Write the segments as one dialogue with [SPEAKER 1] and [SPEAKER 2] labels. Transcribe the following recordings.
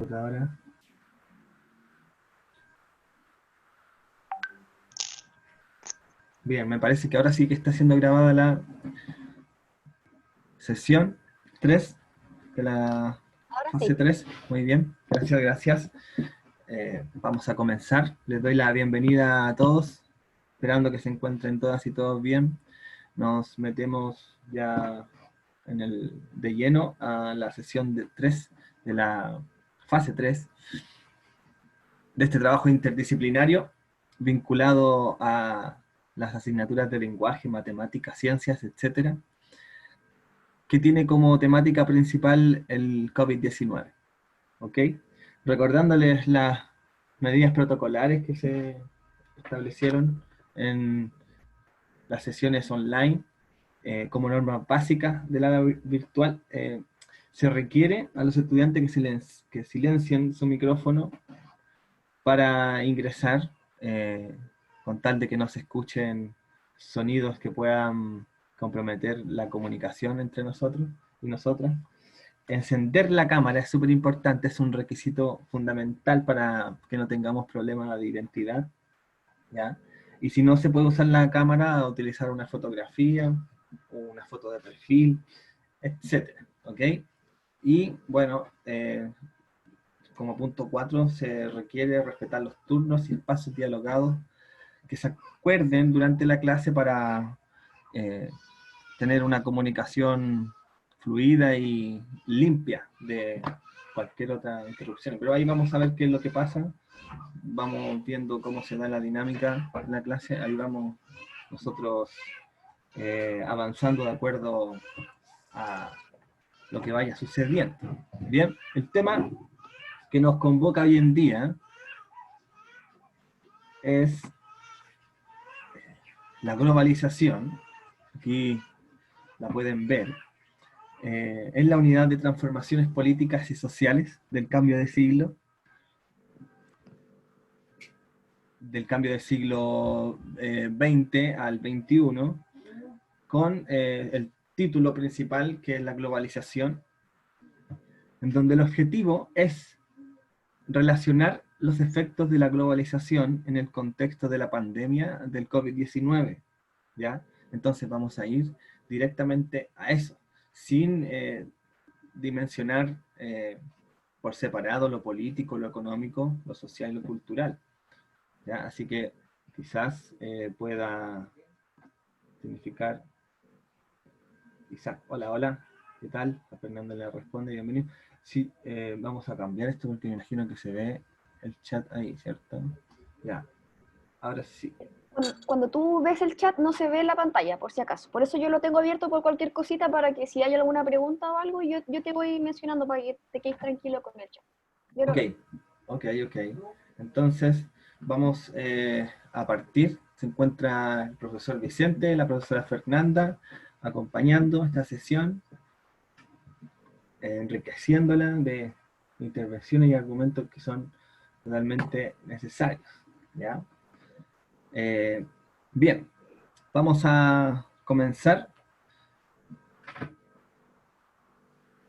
[SPEAKER 1] computadora. Bien, me parece que ahora sí que está siendo grabada la sesión 3 de la
[SPEAKER 2] Ahora
[SPEAKER 1] fase
[SPEAKER 2] sí.
[SPEAKER 1] 3. Muy bien, gracias, gracias. Vamos a comenzar. Les doy la bienvenida a todos, esperando que se encuentren todas y todos bien. Nos metemos ya de lleno a la sesión 3 de la fase 3 de este trabajo interdisciplinario vinculado a las asignaturas de lenguaje, matemáticas, ciencias, etcétera, que tiene como temática principal el COVID-19. ¿Ok? Recordándoles las medidas protocolares que se establecieron en las sesiones online como norma básica del aula virtual, se requiere a los estudiantes que silencien su micrófono para ingresar, con tal de que no se escuchen sonidos que puedan comprometer la comunicación entre nosotros y nosotras. Encender la cámara es súper importante, es un requisito fundamental para que no tengamos problemas de identidad, ¿ya? Y si no se puede usar la cámara, utilizar una fotografía, o una foto de perfil, etcétera, ¿ok? Y bueno, como punto 4 se requiere respetar los turnos y espacios dialogados que se acuerden durante la clase para tener una comunicación fluida y limpia de cualquier otra interrupción. Pero ahí vamos a ver qué es lo que pasa, vamos viendo cómo se da la dinámica en la clase, ahí vamos nosotros avanzando de acuerdo a lo que vaya sucediendo. Bien, el tema que nos convoca hoy en día es la globalización. Aquí la pueden ver. Es la unidad de transformaciones políticas y sociales del cambio de siglo, XX al XXI, con el título principal, que es la globalización, en donde el objetivo es relacionar los efectos de la globalización en el contexto de la pandemia del COVID-19, ¿ya? Entonces vamos a ir directamente a eso, sin dimensionar por separado lo político, lo económico, lo social y lo cultural, ¿ya? Así que quizás pueda significar, quizás, hola, hola, ¿qué tal? A Fernando le responde, bienvenido. Sí, vamos a cambiar esto porque me imagino que se ve el chat ahí, ¿cierto? Ya, ahora sí.
[SPEAKER 2] Cuando tú ves el chat no se ve la pantalla, por si acaso. Por eso yo lo tengo abierto por cualquier cosita para que si hay alguna pregunta o algo, yo te voy mencionando para que te quedes tranquilo con el chat. Yo lo
[SPEAKER 1] Ok,
[SPEAKER 2] veo.
[SPEAKER 1] ok. Entonces, vamos a partir. Se encuentra el profesor Vicente, la profesora Fernanda, acompañando esta sesión, enriqueciéndola de intervenciones y argumentos que son totalmente necesarios, ¿ya? Bien, vamos a comenzar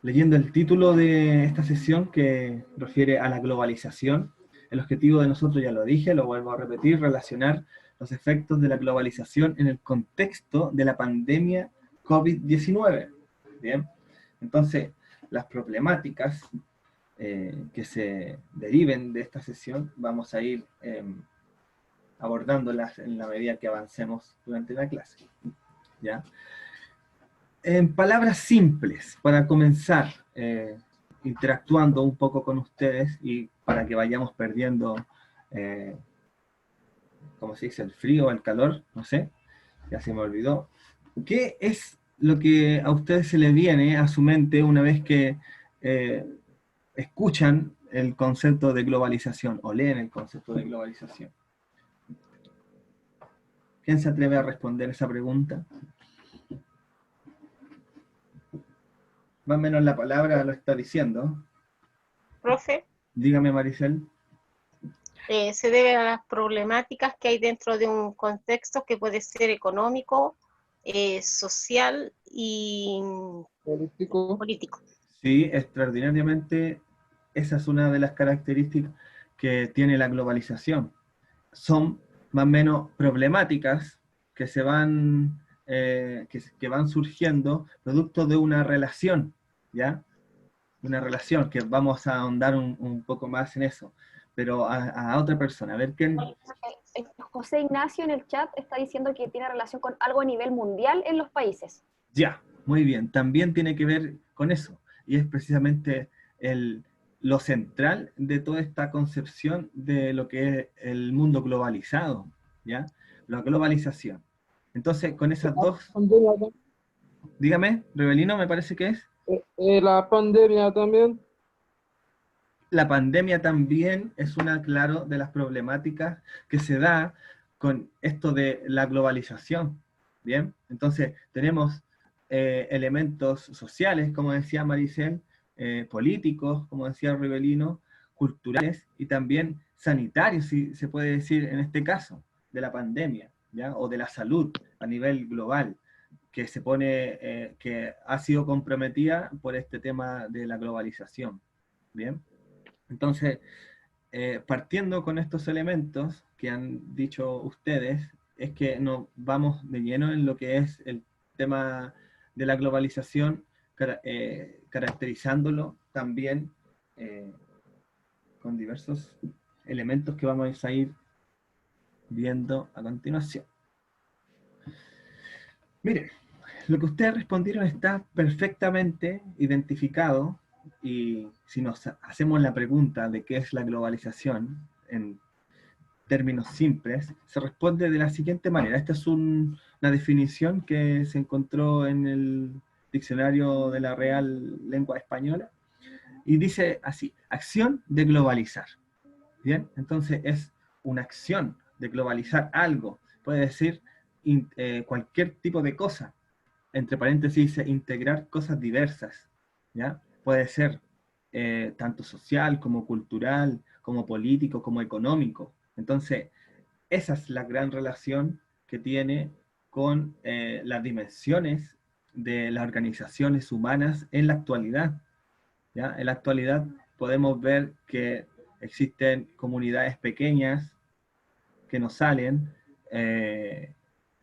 [SPEAKER 1] leyendo el título de esta sesión, que refiere a la globalización. El objetivo de nosotros, ya lo dije, lo vuelvo a repetir: relacionar los efectos de la globalización en el contexto de la pandemia COVID-19. Bien, entonces las problemáticas que se deriven de esta sesión vamos a ir abordándolas en la medida que avancemos durante la clase, ¿ya? En palabras simples, para comenzar interactuando un poco con ustedes y para que vayamos perdiendo, eh, ¿cómo se dice? El frío o el calor, no sé, ya se me olvidó. ¿Qué es lo que a ustedes se les viene a su mente una vez que eh, escuchan el concepto de globalización o leen el concepto de globalización? ¿Quién se atreve a responder esa pregunta? Más o menos la palabra lo está diciendo.
[SPEAKER 3] Profe,
[SPEAKER 1] Dígame, Maricel.
[SPEAKER 3] se debe a las problemáticas que hay dentro de un contexto que puede ser económico, social y
[SPEAKER 4] Político.
[SPEAKER 3] político.
[SPEAKER 1] Sí, extraordinariamente esa es una de las características que tiene la globalización. Son más o menos problemáticas que se van, que van surgiendo producto de una relación, ¿ya? Una relación, que vamos a ahondar un poco más en eso, pero a otra persona, a ver quién...
[SPEAKER 2] El José Ignacio en el chat está diciendo que tiene relación con algo a nivel mundial en los países.
[SPEAKER 1] Ya, muy bien, también tiene que ver con eso, y es precisamente lo central de toda esta concepción de lo que es el mundo globalizado, ¿ya? La globalización. Entonces, con esas dos, dígame, Rebelino, me parece que es.
[SPEAKER 4] La pandemia también.
[SPEAKER 1] La pandemia también es una, claro, de las problemáticas que se da con esto de la globalización, ¿bien? Entonces, tenemos elementos sociales, como decía Maricel, políticos, como decía Ribelino, culturales y también sanitarios, si se puede decir en este caso, de la pandemia, ¿ya? O de la salud a nivel global, que se pone, que ha sido comprometida por este tema de la globalización, ¿bien? Entonces, partiendo con estos elementos que han dicho ustedes, es que nos vamos de lleno en lo que es el tema de la globalización, caracterizándolo también con diversos elementos que vamos a ir viendo a continuación. Miren, lo que ustedes respondieron está perfectamente identificado, y si nos hacemos la pregunta de qué es la globalización en términos simples, se responde de la siguiente manera. Esta es una definición que se encontró en el diccionario de la Real Lengua Española, y dice así: acción de globalizar. Bien, entonces es una acción de globalizar algo, puede decir cualquier tipo de cosa, entre paréntesis dice integrar cosas diversas, ¿ya? Puede ser tanto social como cultural, como político, como económico. Entonces, esa es la gran relación que tiene con las dimensiones de las organizaciones humanas en la actualidad, ¿ya? En la actualidad podemos ver que existen comunidades pequeñas que no salen,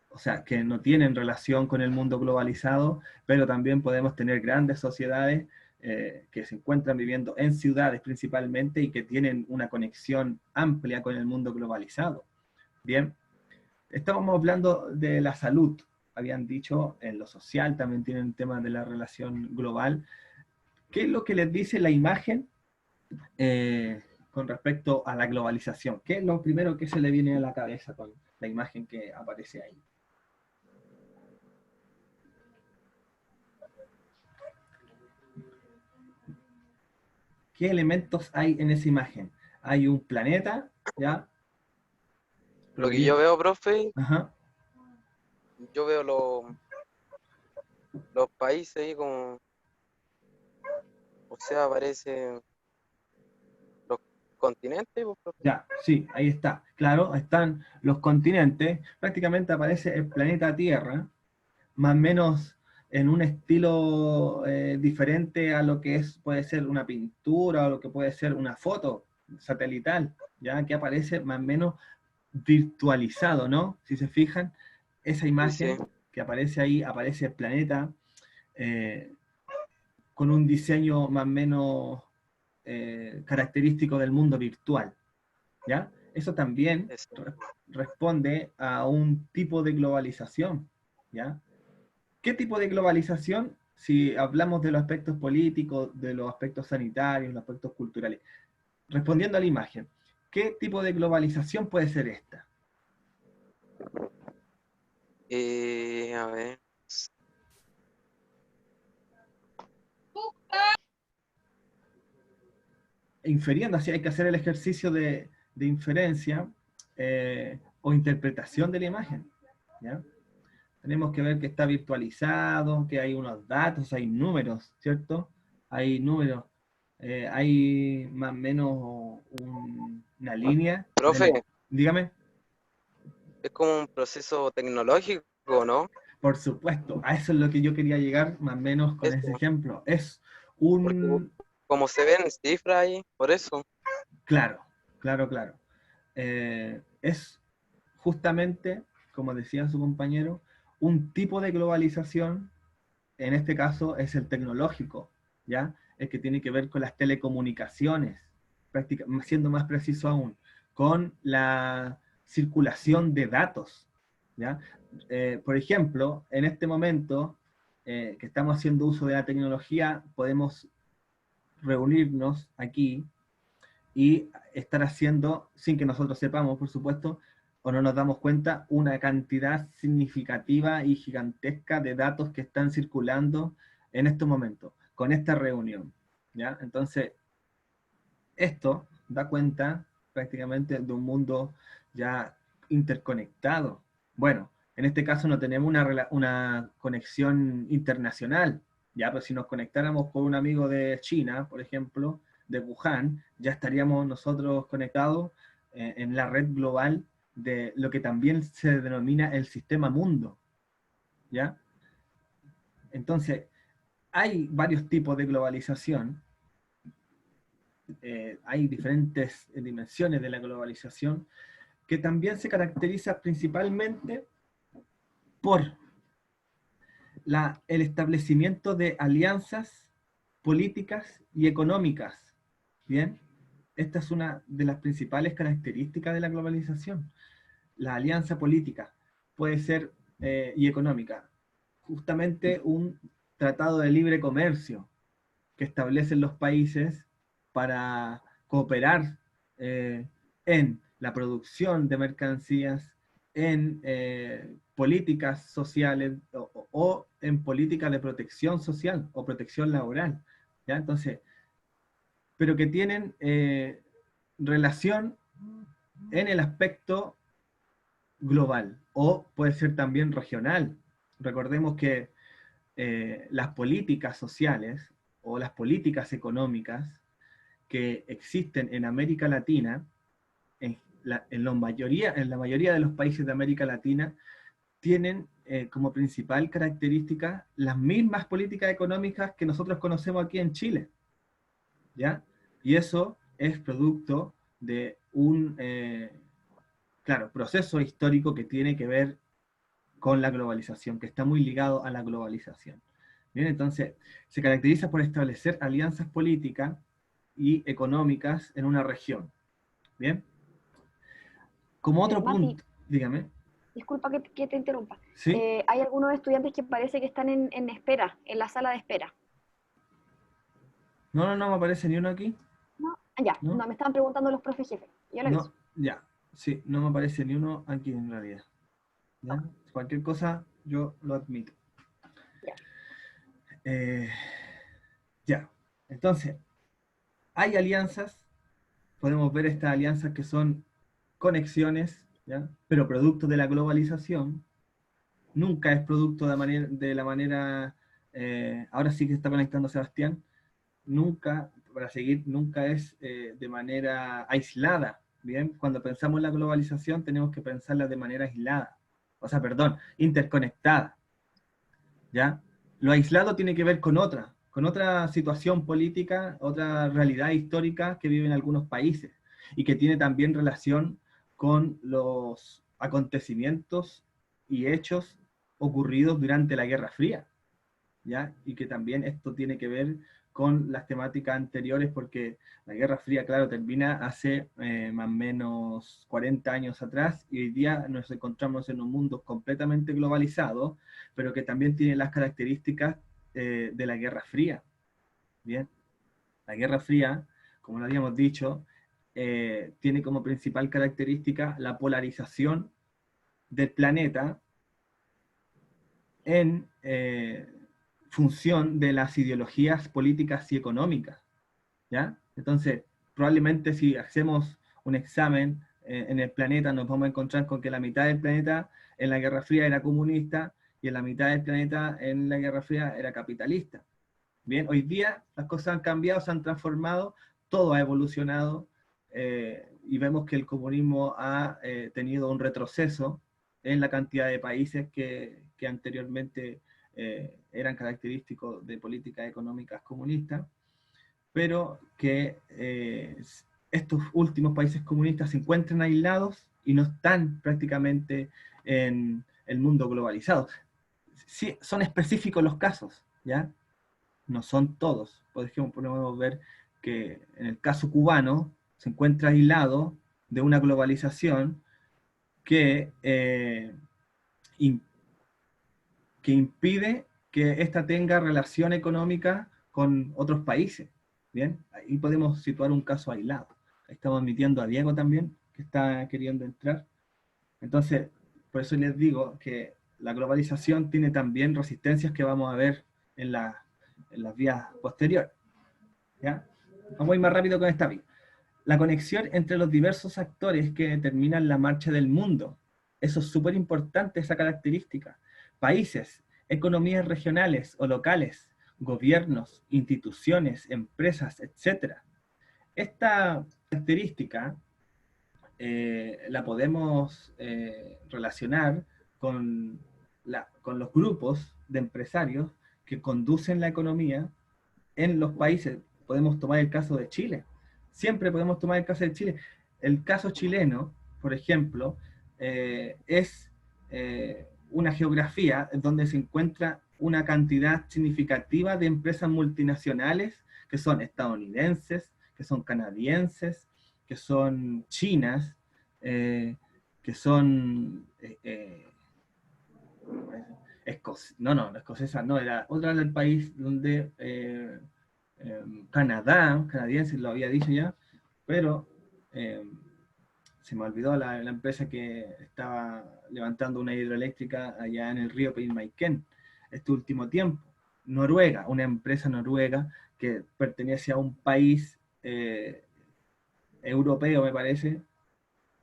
[SPEAKER 1] o sea, que no tienen relación con el mundo globalizado, pero también podemos tener grandes sociedades que se encuentran viviendo en ciudades principalmente y que tienen una conexión amplia con el mundo globalizado. Bien, estábamos hablando de la salud, habían dicho en lo social, también tienen temas de la relación global. ¿Qué es lo que les dice la imagen con respecto a la globalización? ¿Qué es lo primero que se le viene a la cabeza con la imagen que aparece ahí? ¿Qué elementos hay en esa imagen? Hay un planeta, ¿ya?
[SPEAKER 4] Lo que yo veo, profe,
[SPEAKER 1] Ajá.
[SPEAKER 4] yo veo los países ahí como, o sea, aparecen los continentes, pues, profe.
[SPEAKER 1] Ya, sí, ahí está. Claro, están los continentes. Prácticamente aparece el planeta Tierra, más o menos en un estilo diferente a lo que es, puede ser una pintura o lo que puede ser una foto satelital, ya que aparece más o menos virtualizado, ¿no? Si se fijan, esa
[SPEAKER 4] Sí, sí.
[SPEAKER 1] imagen que aparece ahí, aparece el planeta eh, con un diseño más o menos característico del mundo virtual, ¿ya? Eso también responde a un tipo de globalización, ¿ya? ¿Qué tipo de globalización? Si hablamos de los aspectos políticos, de los aspectos sanitarios, los aspectos culturales. Respondiendo a la imagen, ¿qué tipo de globalización puede ser esta?
[SPEAKER 4] A ver.
[SPEAKER 1] Inferiendo, así hay que hacer el ejercicio de inferencia o interpretación de la imagen, ¿ya? Tenemos que ver que está virtualizado, que hay unos datos, hay números, ¿cierto? Hay números, hay más o menos una línea.
[SPEAKER 4] Profe,
[SPEAKER 1] Dígame.
[SPEAKER 4] es como un proceso tecnológico, ¿no?
[SPEAKER 1] Por supuesto, a eso es lo que yo quería llegar más o menos con ese
[SPEAKER 4] Eso,
[SPEAKER 1] ejemplo. Es
[SPEAKER 4] porque
[SPEAKER 1] un...
[SPEAKER 4] como se ven cifras ahí, por eso.
[SPEAKER 1] Claro, claro, claro. Es justamente, como decía su compañero, un tipo de globalización, en este caso es el tecnológico, ¿ya? El que tiene que ver con las telecomunicaciones, siendo más preciso aún, con la circulación de datos, ¿ya? Por ejemplo, en este momento que estamos haciendo uso de la tecnología, podemos reunirnos aquí y estar haciendo, sin que nosotros sepamos, por supuesto, o no nos damos cuenta, una cantidad significativa y gigantesca de datos que están circulando en estos momentos, con esta reunión, ¿ya? Entonces, esto da cuenta prácticamente de un mundo ya interconectado. Bueno, en este caso no tenemos una conexión internacional, ya, pero si nos conectáramos con un amigo de China, por ejemplo, de Wuhan, ya estaríamos nosotros conectados en la red global de lo que también se denomina el sistema mundo, ¿ya? Entonces, hay varios tipos de globalización, hay diferentes dimensiones de la globalización, que también se caracteriza principalmente por el establecimiento de alianzas políticas y económicas. ¿Bien? Esta es una de las principales características de la globalización. La alianza política puede ser y económica. Justamente un tratado de libre comercio que establecen los países para cooperar en la producción de mercancías, en políticas sociales o en políticas de protección social o protección laboral, ¿ya? Entonces, pero que tienen relación en el aspecto global o puede ser también regional. Recordemos que las políticas sociales o las políticas económicas que existen en América Latina, en la mayoría de los países de América Latina, tienen como principal característica las mismas políticas económicas que nosotros conocemos aquí en Chile, ¿ya? Y eso es producto de un, claro, proceso histórico que tiene que ver con la globalización, que está muy ligado a la globalización. Bien, entonces, se caracteriza por establecer alianzas políticas y económicas en una región. Bien. Como otro
[SPEAKER 2] Mati,
[SPEAKER 1] punto, dígame.
[SPEAKER 2] disculpa que te interrumpa.
[SPEAKER 1] ¿Sí?
[SPEAKER 2] Hay algunos estudiantes que parece que están en espera, en la sala de espera.
[SPEAKER 1] No me aparece ni uno aquí.
[SPEAKER 2] No, ya,
[SPEAKER 1] ¿No?
[SPEAKER 2] no, me estaban preguntando los profes jefes. Yo lo aviso.
[SPEAKER 1] No, ya. Sí, no me aparece ni uno aquí en realidad. ¿Ya?
[SPEAKER 2] Ok,
[SPEAKER 1] Cualquier cosa, yo lo admito.
[SPEAKER 2] ya.
[SPEAKER 1] Eh, ya. Entonces, hay alianzas, podemos ver estas alianzas que son conexiones, ¿ya? Pero producto de la globalización, nunca es producto de la manera, ahora sí que está conectando Sebastián, nunca, para seguir, nunca es de manera aislada, ¿bien? Cuando pensamos en la globalización tenemos que pensarla de manera aislada, o sea, perdón, interconectada, ¿ya? Lo aislado tiene que ver con otra situación política, otra realidad histórica que viven algunos países, y que tiene también relación con los acontecimientos y hechos ocurridos durante la Guerra Fría, ¿ya? Y que también esto tiene que ver con las temáticas anteriores, porque la Guerra Fría, claro, termina hace más o menos 40 años atrás, y hoy día nos encontramos en un mundo completamente globalizado, pero que también tiene las características de la Guerra Fría, ¿bien? La Guerra Fría, como lo habíamos dicho, tiene como principal característica la polarización del planeta en función de las ideologías políticas y económicas, ¿ya? Entonces, probablemente si hacemos un examen en el planeta, nos vamos a encontrar con que la mitad del planeta en la Guerra Fría era comunista y en la mitad del planeta en la Guerra Fría era capitalista. Bien, hoy día las cosas han cambiado, se han transformado, todo ha evolucionado y vemos que el comunismo ha tenido un retroceso en la cantidad de países que anteriormente eran característicos de políticas económicas comunistas. pero que estos últimos países comunistas se encuentran aislados y no están prácticamente en el mundo globalizado. Sí, son específicos los casos, ¿ya? No son todos. Por ejemplo, podemos ver que en el caso cubano se encuentra aislado de una globalización que, que impide que ésta tenga relación económica con otros países. Bien, ahí podemos situar un caso aislado. Ahí estamos admitiendo a Diego también, que está queriendo entrar. Entonces, por eso les digo que la globalización tiene también resistencias que vamos a ver en las vías posteriores. ¿Ya? Vamos a ir más rápido con esta vía. La conexión entre los diversos actores que determinan la marcha del mundo. Eso es súper importante, esa característica. Países, economías regionales o locales, gobiernos, instituciones, empresas, etc. Esta característica la podemos relacionar con los grupos de empresarios que conducen la economía en los países. Podemos tomar el caso de Chile. Siempre podemos tomar el caso de Chile. El caso chileno, por ejemplo, es una geografía en donde se encuentra una cantidad significativa de empresas multinacionales que son estadounidenses, que son canadienses, que son chinas, que son no escocesa, no, era otra del país donde Canadá, canadiense, lo había dicho ya, pero se me olvidó la empresa que estaba levantando una hidroeléctrica allá en el río Pilmaiquén este último tiempo. Noruega, una empresa noruega que pertenece a un país europeo, me parece,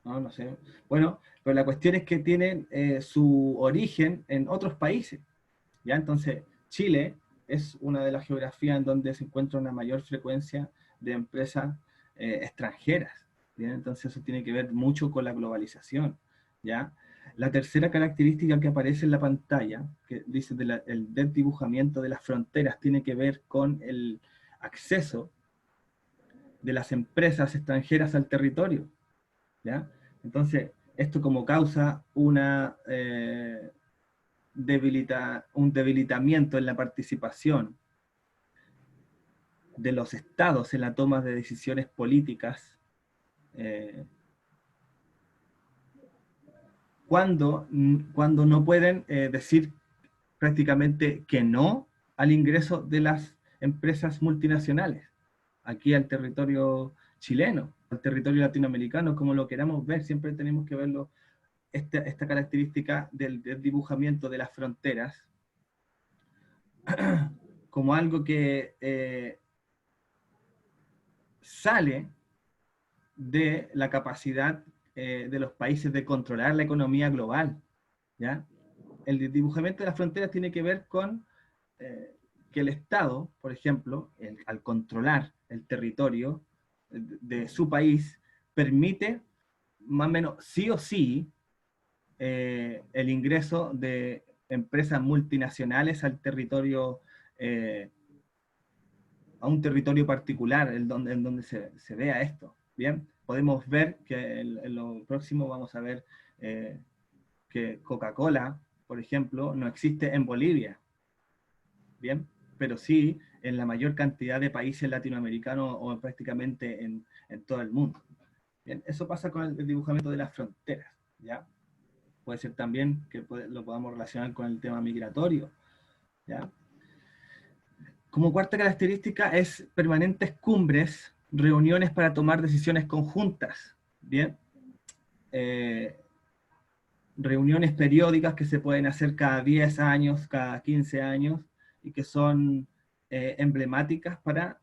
[SPEAKER 1] no sé. Bueno, pero la cuestión es que tienen su origen en otros países, ¿ya? Entonces, Chile es una de las geografías en donde se encuentra una mayor frecuencia de empresas extranjeras, ¿bien? Entonces eso tiene que ver mucho con la globalización, ¿ya? La tercera característica que aparece en la pantalla, que dice el desdibujamiento de las fronteras, tiene que ver con el acceso de las empresas extranjeras al territorio, ¿ya? Entonces, esto como causa un debilitamiento en la participación de los estados en la toma de decisiones políticas, cuando no pueden decir prácticamente que no al ingreso de las empresas multinacionales aquí al territorio chileno, al territorio latinoamericano, como lo queramos ver, siempre tenemos que verlo, esta característica del dibujamiento de las fronteras como algo que sale de la capacidad de los países de controlar la economía global, ¿ya? El dibujamiento de las fronteras tiene que ver con que el Estado, por ejemplo, al controlar el territorio de su país, permite más o menos sí o sí el ingreso de empresas multinacionales al territorio, a un territorio particular en donde se vea esto. Bien, podemos ver que en lo próximo vamos a ver que Coca-Cola, por ejemplo, no existe en Bolivia. Bien, pero sí en la mayor cantidad de países latinoamericanos o prácticamente en todo el mundo. Bien, eso pasa con el dibujamiento de las fronteras, ¿ya? Puede ser también que lo podamos relacionar con el tema migratorio, ¿ya? Como cuarta característica es permanentes cumbres, reuniones para tomar decisiones conjuntas, ¿bien? Reuniones periódicas que se pueden hacer cada 10 años, cada 15 años, y que son emblemáticas para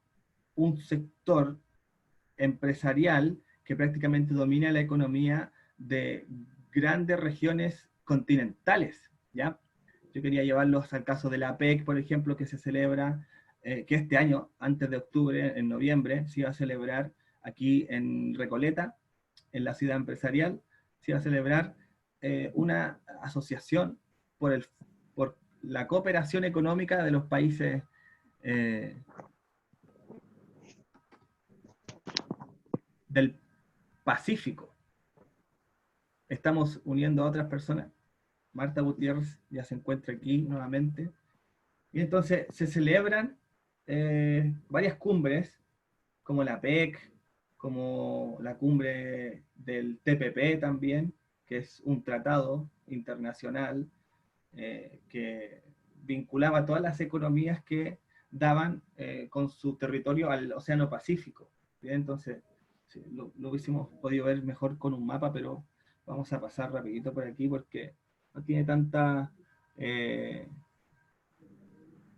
[SPEAKER 1] un sector empresarial que prácticamente domina la economía de grandes regiones continentales, ¿ya? Yo quería llevarlos al caso de la APEC, por ejemplo, que se celebra, que este año, antes de octubre, en noviembre, se iba a celebrar aquí en Recoleta, en la ciudad empresarial, se iba a celebrar una asociación por la cooperación económica de los países del Pacífico. Estamos uniendo a otras personas. Marta Gutiérrez ya se encuentra aquí nuevamente. Y entonces se celebran varias cumbres, como la PEC, como la cumbre del TPP también, que es un tratado internacional que vinculaba todas las economías que daban con su territorio al Océano Pacífico. Bien, entonces, sí, lo hubiésemos podido ver mejor con un mapa, pero vamos a pasar rapidito por aquí porque no tiene tanta...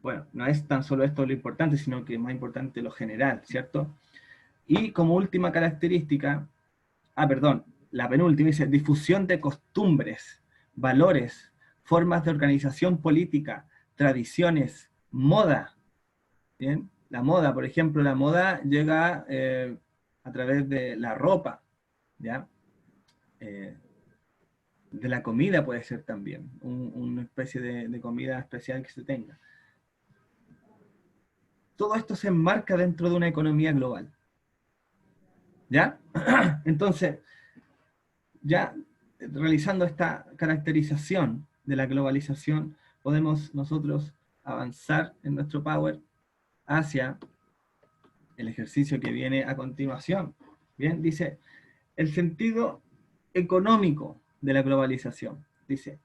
[SPEAKER 1] bueno, no es tan solo esto lo importante, sino que es más importante lo general, ¿cierto? Y como última característica, perdón, la penúltima dice, difusión de costumbres, valores, formas de organización política, tradiciones, moda. ¿Bien? La moda, por ejemplo, la moda llega a través de la ropa, ¿ya? De la comida puede ser también, una especie de comida especial que se tenga. Todo esto se enmarca dentro de una economía global. ¿Ya? Entonces, ya realizando esta caracterización de la globalización, podemos nosotros avanzar en nuestro Power hacia el ejercicio que viene a continuación. Bien, dice, el sentido económico de la globalización. Dice,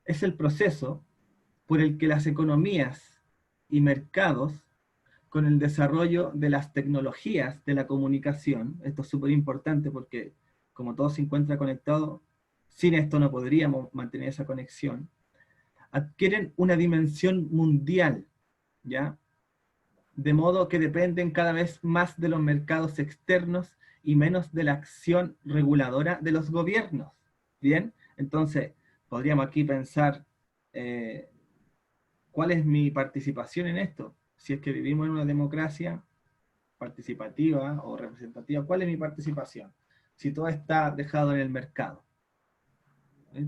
[SPEAKER 1] es el proceso por el que las economías y mercados, con el desarrollo de las tecnologías de la comunicación, esto es súper importante porque como todo se encuentra conectado, sin esto no podríamos mantener esa conexión, adquieren una dimensión mundial, ¿ya? De modo que dependen cada vez más de los mercados externos y menos de la acción reguladora de los gobiernos. ¿Bien? Entonces, podríamos aquí pensar, ¿cuál es mi participación en esto? Si es que vivimos en una democracia participativa o representativa, ¿cuál es mi participación? Si todo está dejado en el mercado.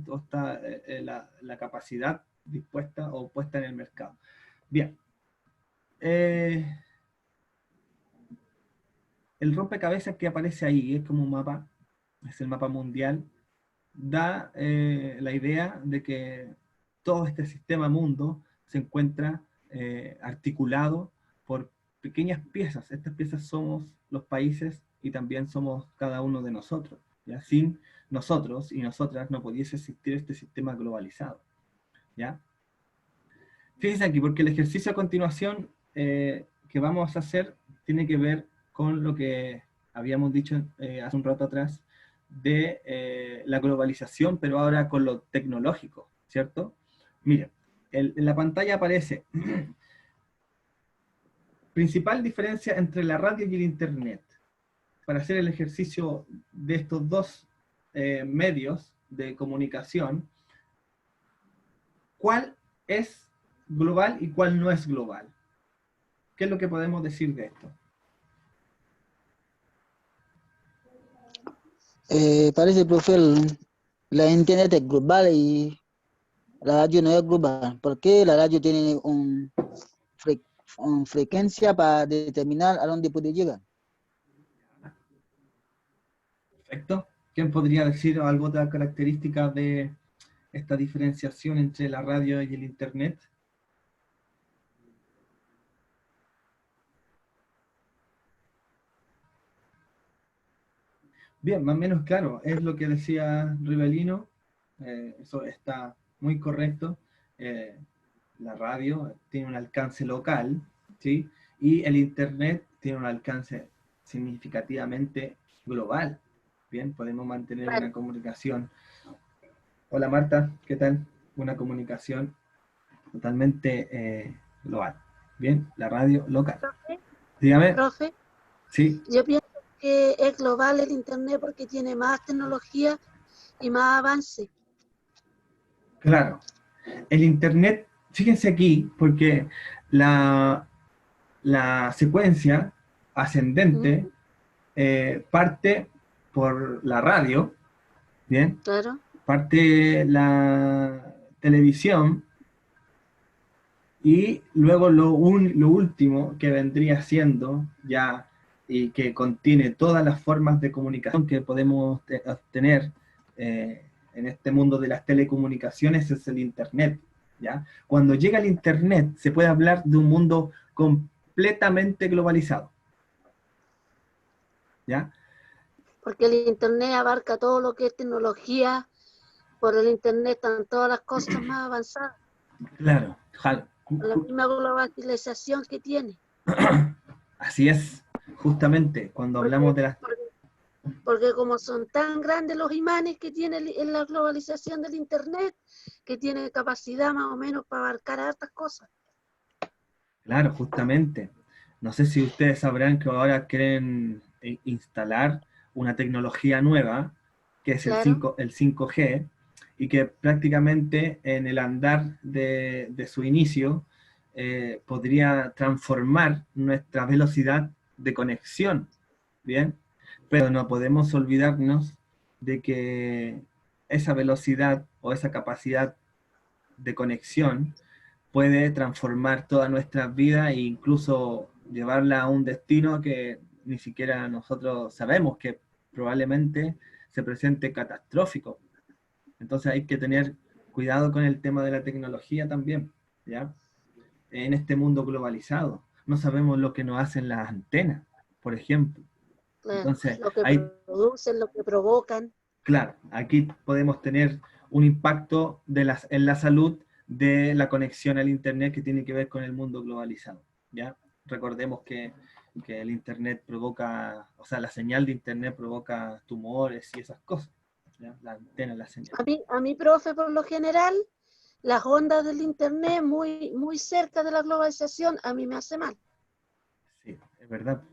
[SPEAKER 1] Todo está la capacidad dispuesta o puesta en el mercado. Bien. El rompecabezas que aparece ahí, es como un mapa, es el mapa mundial, da la idea de que todo este sistema mundo se encuentra articulado por pequeñas piezas. Estas piezas somos los países y también somos cada uno de nosotros. ¿Ya? Sin nosotros y nosotras no pudiese existir este sistema globalizado. ¿Ya? Fíjense aquí, porque el ejercicio a continuación que vamos a hacer tiene que ver con lo que habíamos dicho hace un rato atrás de la globalización, pero ahora con lo tecnológico, ¿cierto? Miren, en la pantalla aparece principal diferencia entre la radio y el internet. Para hacer el ejercicio de estos dos medios de comunicación, ¿cuál es global y cuál no es global? ¿Qué es lo que podemos decir de esto?
[SPEAKER 5] Parece, profe, la internet es global y la radio no es global. ¿Por qué la radio tiene una frecuencia para determinar a dónde puede llegar?
[SPEAKER 1] Perfecto. ¿Quién podría decir algo de la característica de esta diferenciación entre la radio y el internet? Bien, más o menos claro, es lo que decía Rivelino, eso está muy correcto. La radio tiene un alcance local, ¿sí? Y el internet tiene un alcance significativamente global. Bien, podemos mantener una comunicación. Hola Marta, ¿qué tal? Una comunicación totalmente global. Bien, la radio local.
[SPEAKER 6] Profe,
[SPEAKER 1] Dígame.
[SPEAKER 6] profe,
[SPEAKER 1] Sí.
[SPEAKER 6] yo pienso que es global el internet porque tiene más tecnología y más avance.
[SPEAKER 1] Claro. El internet, fíjense aquí, porque la secuencia ascendente parte por la radio, ¿bien?
[SPEAKER 6] Claro.
[SPEAKER 1] Parte la televisión y luego lo último que vendría siendo ya y que contiene todas las formas de comunicación que podemos tener en este mundo de las telecomunicaciones, es el Internet, ¿ya? Cuando llega el Internet, se puede hablar de un mundo completamente globalizado, ¿ya?
[SPEAKER 6] Porque el Internet abarca todo lo que es tecnología. Por el Internet están todas las cosas más avanzadas.
[SPEAKER 1] Claro,
[SPEAKER 6] La misma globalización que tiene.
[SPEAKER 1] así es, justamente, cuando hablamos de las...
[SPEAKER 6] Porque como son tan grandes los imanes que tiene en la globalización del Internet, que tiene capacidad más o menos para abarcar hartas cosas.
[SPEAKER 1] Claro, justamente. No sé si ustedes sabrán que ahora quieren instalar una tecnología nueva, que es
[SPEAKER 6] Claro.
[SPEAKER 1] el 5G, y que prácticamente en el andar de su inicio podría transformar nuestra velocidad de conexión, ¿bien? Pero no podemos olvidarnos de que esa velocidad o esa capacidad de conexión puede transformar toda nuestra vida e incluso llevarla a un destino que ni siquiera nosotros sabemos, que probablemente se presente catastrófico. Entonces hay que tener cuidado con el tema de la tecnología también, ¿ya? En este mundo globalizado. No sabemos lo que nos hacen las antenas, por ejemplo.
[SPEAKER 6] Claro.
[SPEAKER 1] Entonces,
[SPEAKER 6] Lo que
[SPEAKER 1] hay,
[SPEAKER 6] producen, lo que provocan.
[SPEAKER 1] claro, aquí podemos tener un impacto en la salud de la conexión al Internet que tiene que ver con el mundo globalizado, ¿ya? Recordemos que el Internet provoca, o sea, la señal de Internet provoca tumores y esas cosas, ¿ya? La antena, la señal.
[SPEAKER 6] A mí, profe, por lo general, las ondas del Internet muy cerca de la globalización, a mí me hace mal.
[SPEAKER 1] Sí, es verdad.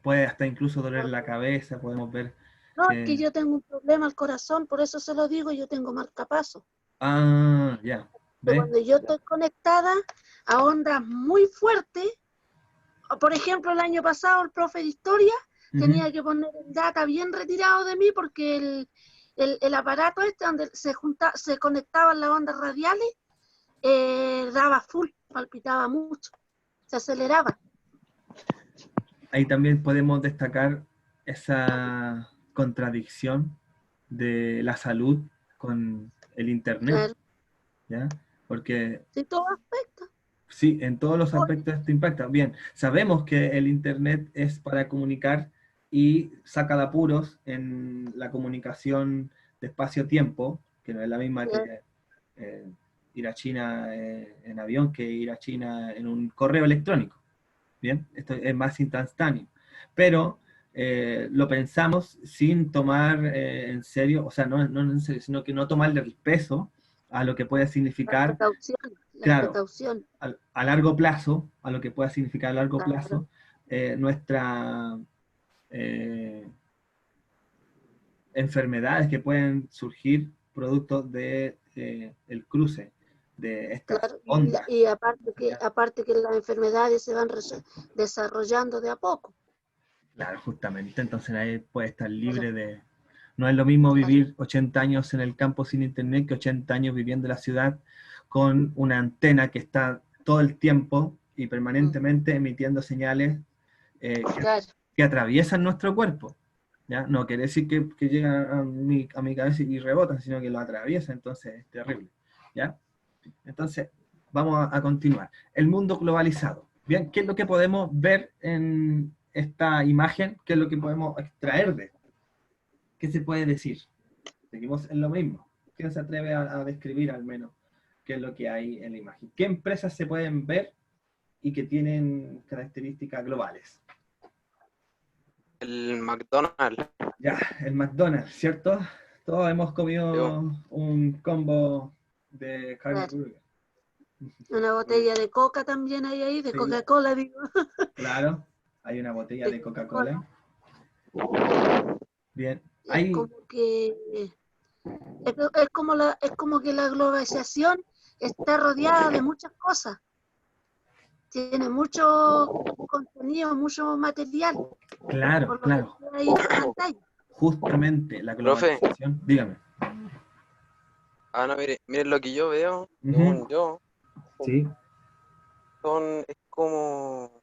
[SPEAKER 1] Puede hasta incluso doler la cabeza, podemos ver
[SPEAKER 6] No, es que
[SPEAKER 1] que...
[SPEAKER 6] yo tengo un problema al corazón, por eso se lo digo, yo tengo marcapaso.
[SPEAKER 1] Ah, ya,
[SPEAKER 6] Que
[SPEAKER 1] ¿ves?
[SPEAKER 6] cuando yo estoy conectada a ondas muy fuertes, por ejemplo, el año pasado el profe de historia tenía que poner el data bien retirado de mí porque el aparato este donde se conectaban las ondas radiales daba full, palpitaba mucho, se aceleraba.
[SPEAKER 1] Ahí también podemos destacar esa contradicción de la salud con el Internet,
[SPEAKER 6] Claro,
[SPEAKER 1] ¿ya? Porque
[SPEAKER 6] de todo aspecto.
[SPEAKER 1] sí, en todos los aspectos esto impacta. Bien, sabemos que el Internet es para comunicar y saca de apuros en la comunicación de espacio-tiempo, que no es la misma que eh, ir a China en avión que ir a China en un correo electrónico. Bien, esto es más instantáneo. Pero lo pensamos sin tomar en serio, o sea, no en serio, sino que no tomarle el peso a lo que puede significar,
[SPEAKER 6] Las
[SPEAKER 1] claro,
[SPEAKER 6] precauciones,
[SPEAKER 1] a largo plazo, a lo que pueda significar a largo
[SPEAKER 6] claro,
[SPEAKER 1] plazo, nuestras enfermedades que pueden surgir producto de el cruce de estas
[SPEAKER 6] claro.
[SPEAKER 1] ondas.
[SPEAKER 6] Y
[SPEAKER 1] ¿Ya?
[SPEAKER 6] aparte que las enfermedades se van desarrollando de a poco.
[SPEAKER 1] Claro, justamente, entonces nadie puede estar libre de... No es lo mismo
[SPEAKER 6] Claro,
[SPEAKER 1] vivir 80 años en el campo sin internet que 80 años viviendo en la ciudad con una antena que está todo el tiempo y permanentemente emitiendo señales
[SPEAKER 6] claro,
[SPEAKER 1] que atraviesan nuestro cuerpo. ¿Ya? No quiere decir que llegan a mi cabeza y rebotan, sino que lo atraviesan, entonces es terrible. ¿Ya? Entonces, vamos a continuar. El mundo globalizado. Bien, ¿qué es lo que podemos ver en esta imagen? ¿Qué es lo que podemos extraer de esto? ¿Qué se puede decir? Seguimos en lo mismo. ¿Quién se atreve a describir al menos qué es lo que hay en la imagen? ¿Qué empresas se pueden ver y que tienen características globales?
[SPEAKER 4] El McDonald's.
[SPEAKER 1] Ya, el McDonald's, ¿cierto? Todos hemos
[SPEAKER 4] Yo,
[SPEAKER 1] comido un combo de carne
[SPEAKER 6] claro.
[SPEAKER 1] burger.
[SPEAKER 6] Una botella de coca también hay ahí, de
[SPEAKER 1] Sí,
[SPEAKER 6] Coca-Cola, digo.
[SPEAKER 1] claro, hay una botella
[SPEAKER 6] De
[SPEAKER 1] de
[SPEAKER 6] Coca-Cola.
[SPEAKER 1] Coca-Cola. Bien,
[SPEAKER 6] Es
[SPEAKER 1] hay,
[SPEAKER 6] como que es como que la globalización está rodeada de muchas cosas. Tiene mucho contenido, mucho material,
[SPEAKER 1] claro,
[SPEAKER 6] por lo que
[SPEAKER 1] claro,
[SPEAKER 6] está ahí en la pantalla.
[SPEAKER 1] justamente la
[SPEAKER 4] profe,
[SPEAKER 1] globalización, dígame.
[SPEAKER 4] no, miren lo que yo veo,
[SPEAKER 1] Ujú,
[SPEAKER 4] según yo,
[SPEAKER 1] sí,
[SPEAKER 4] es como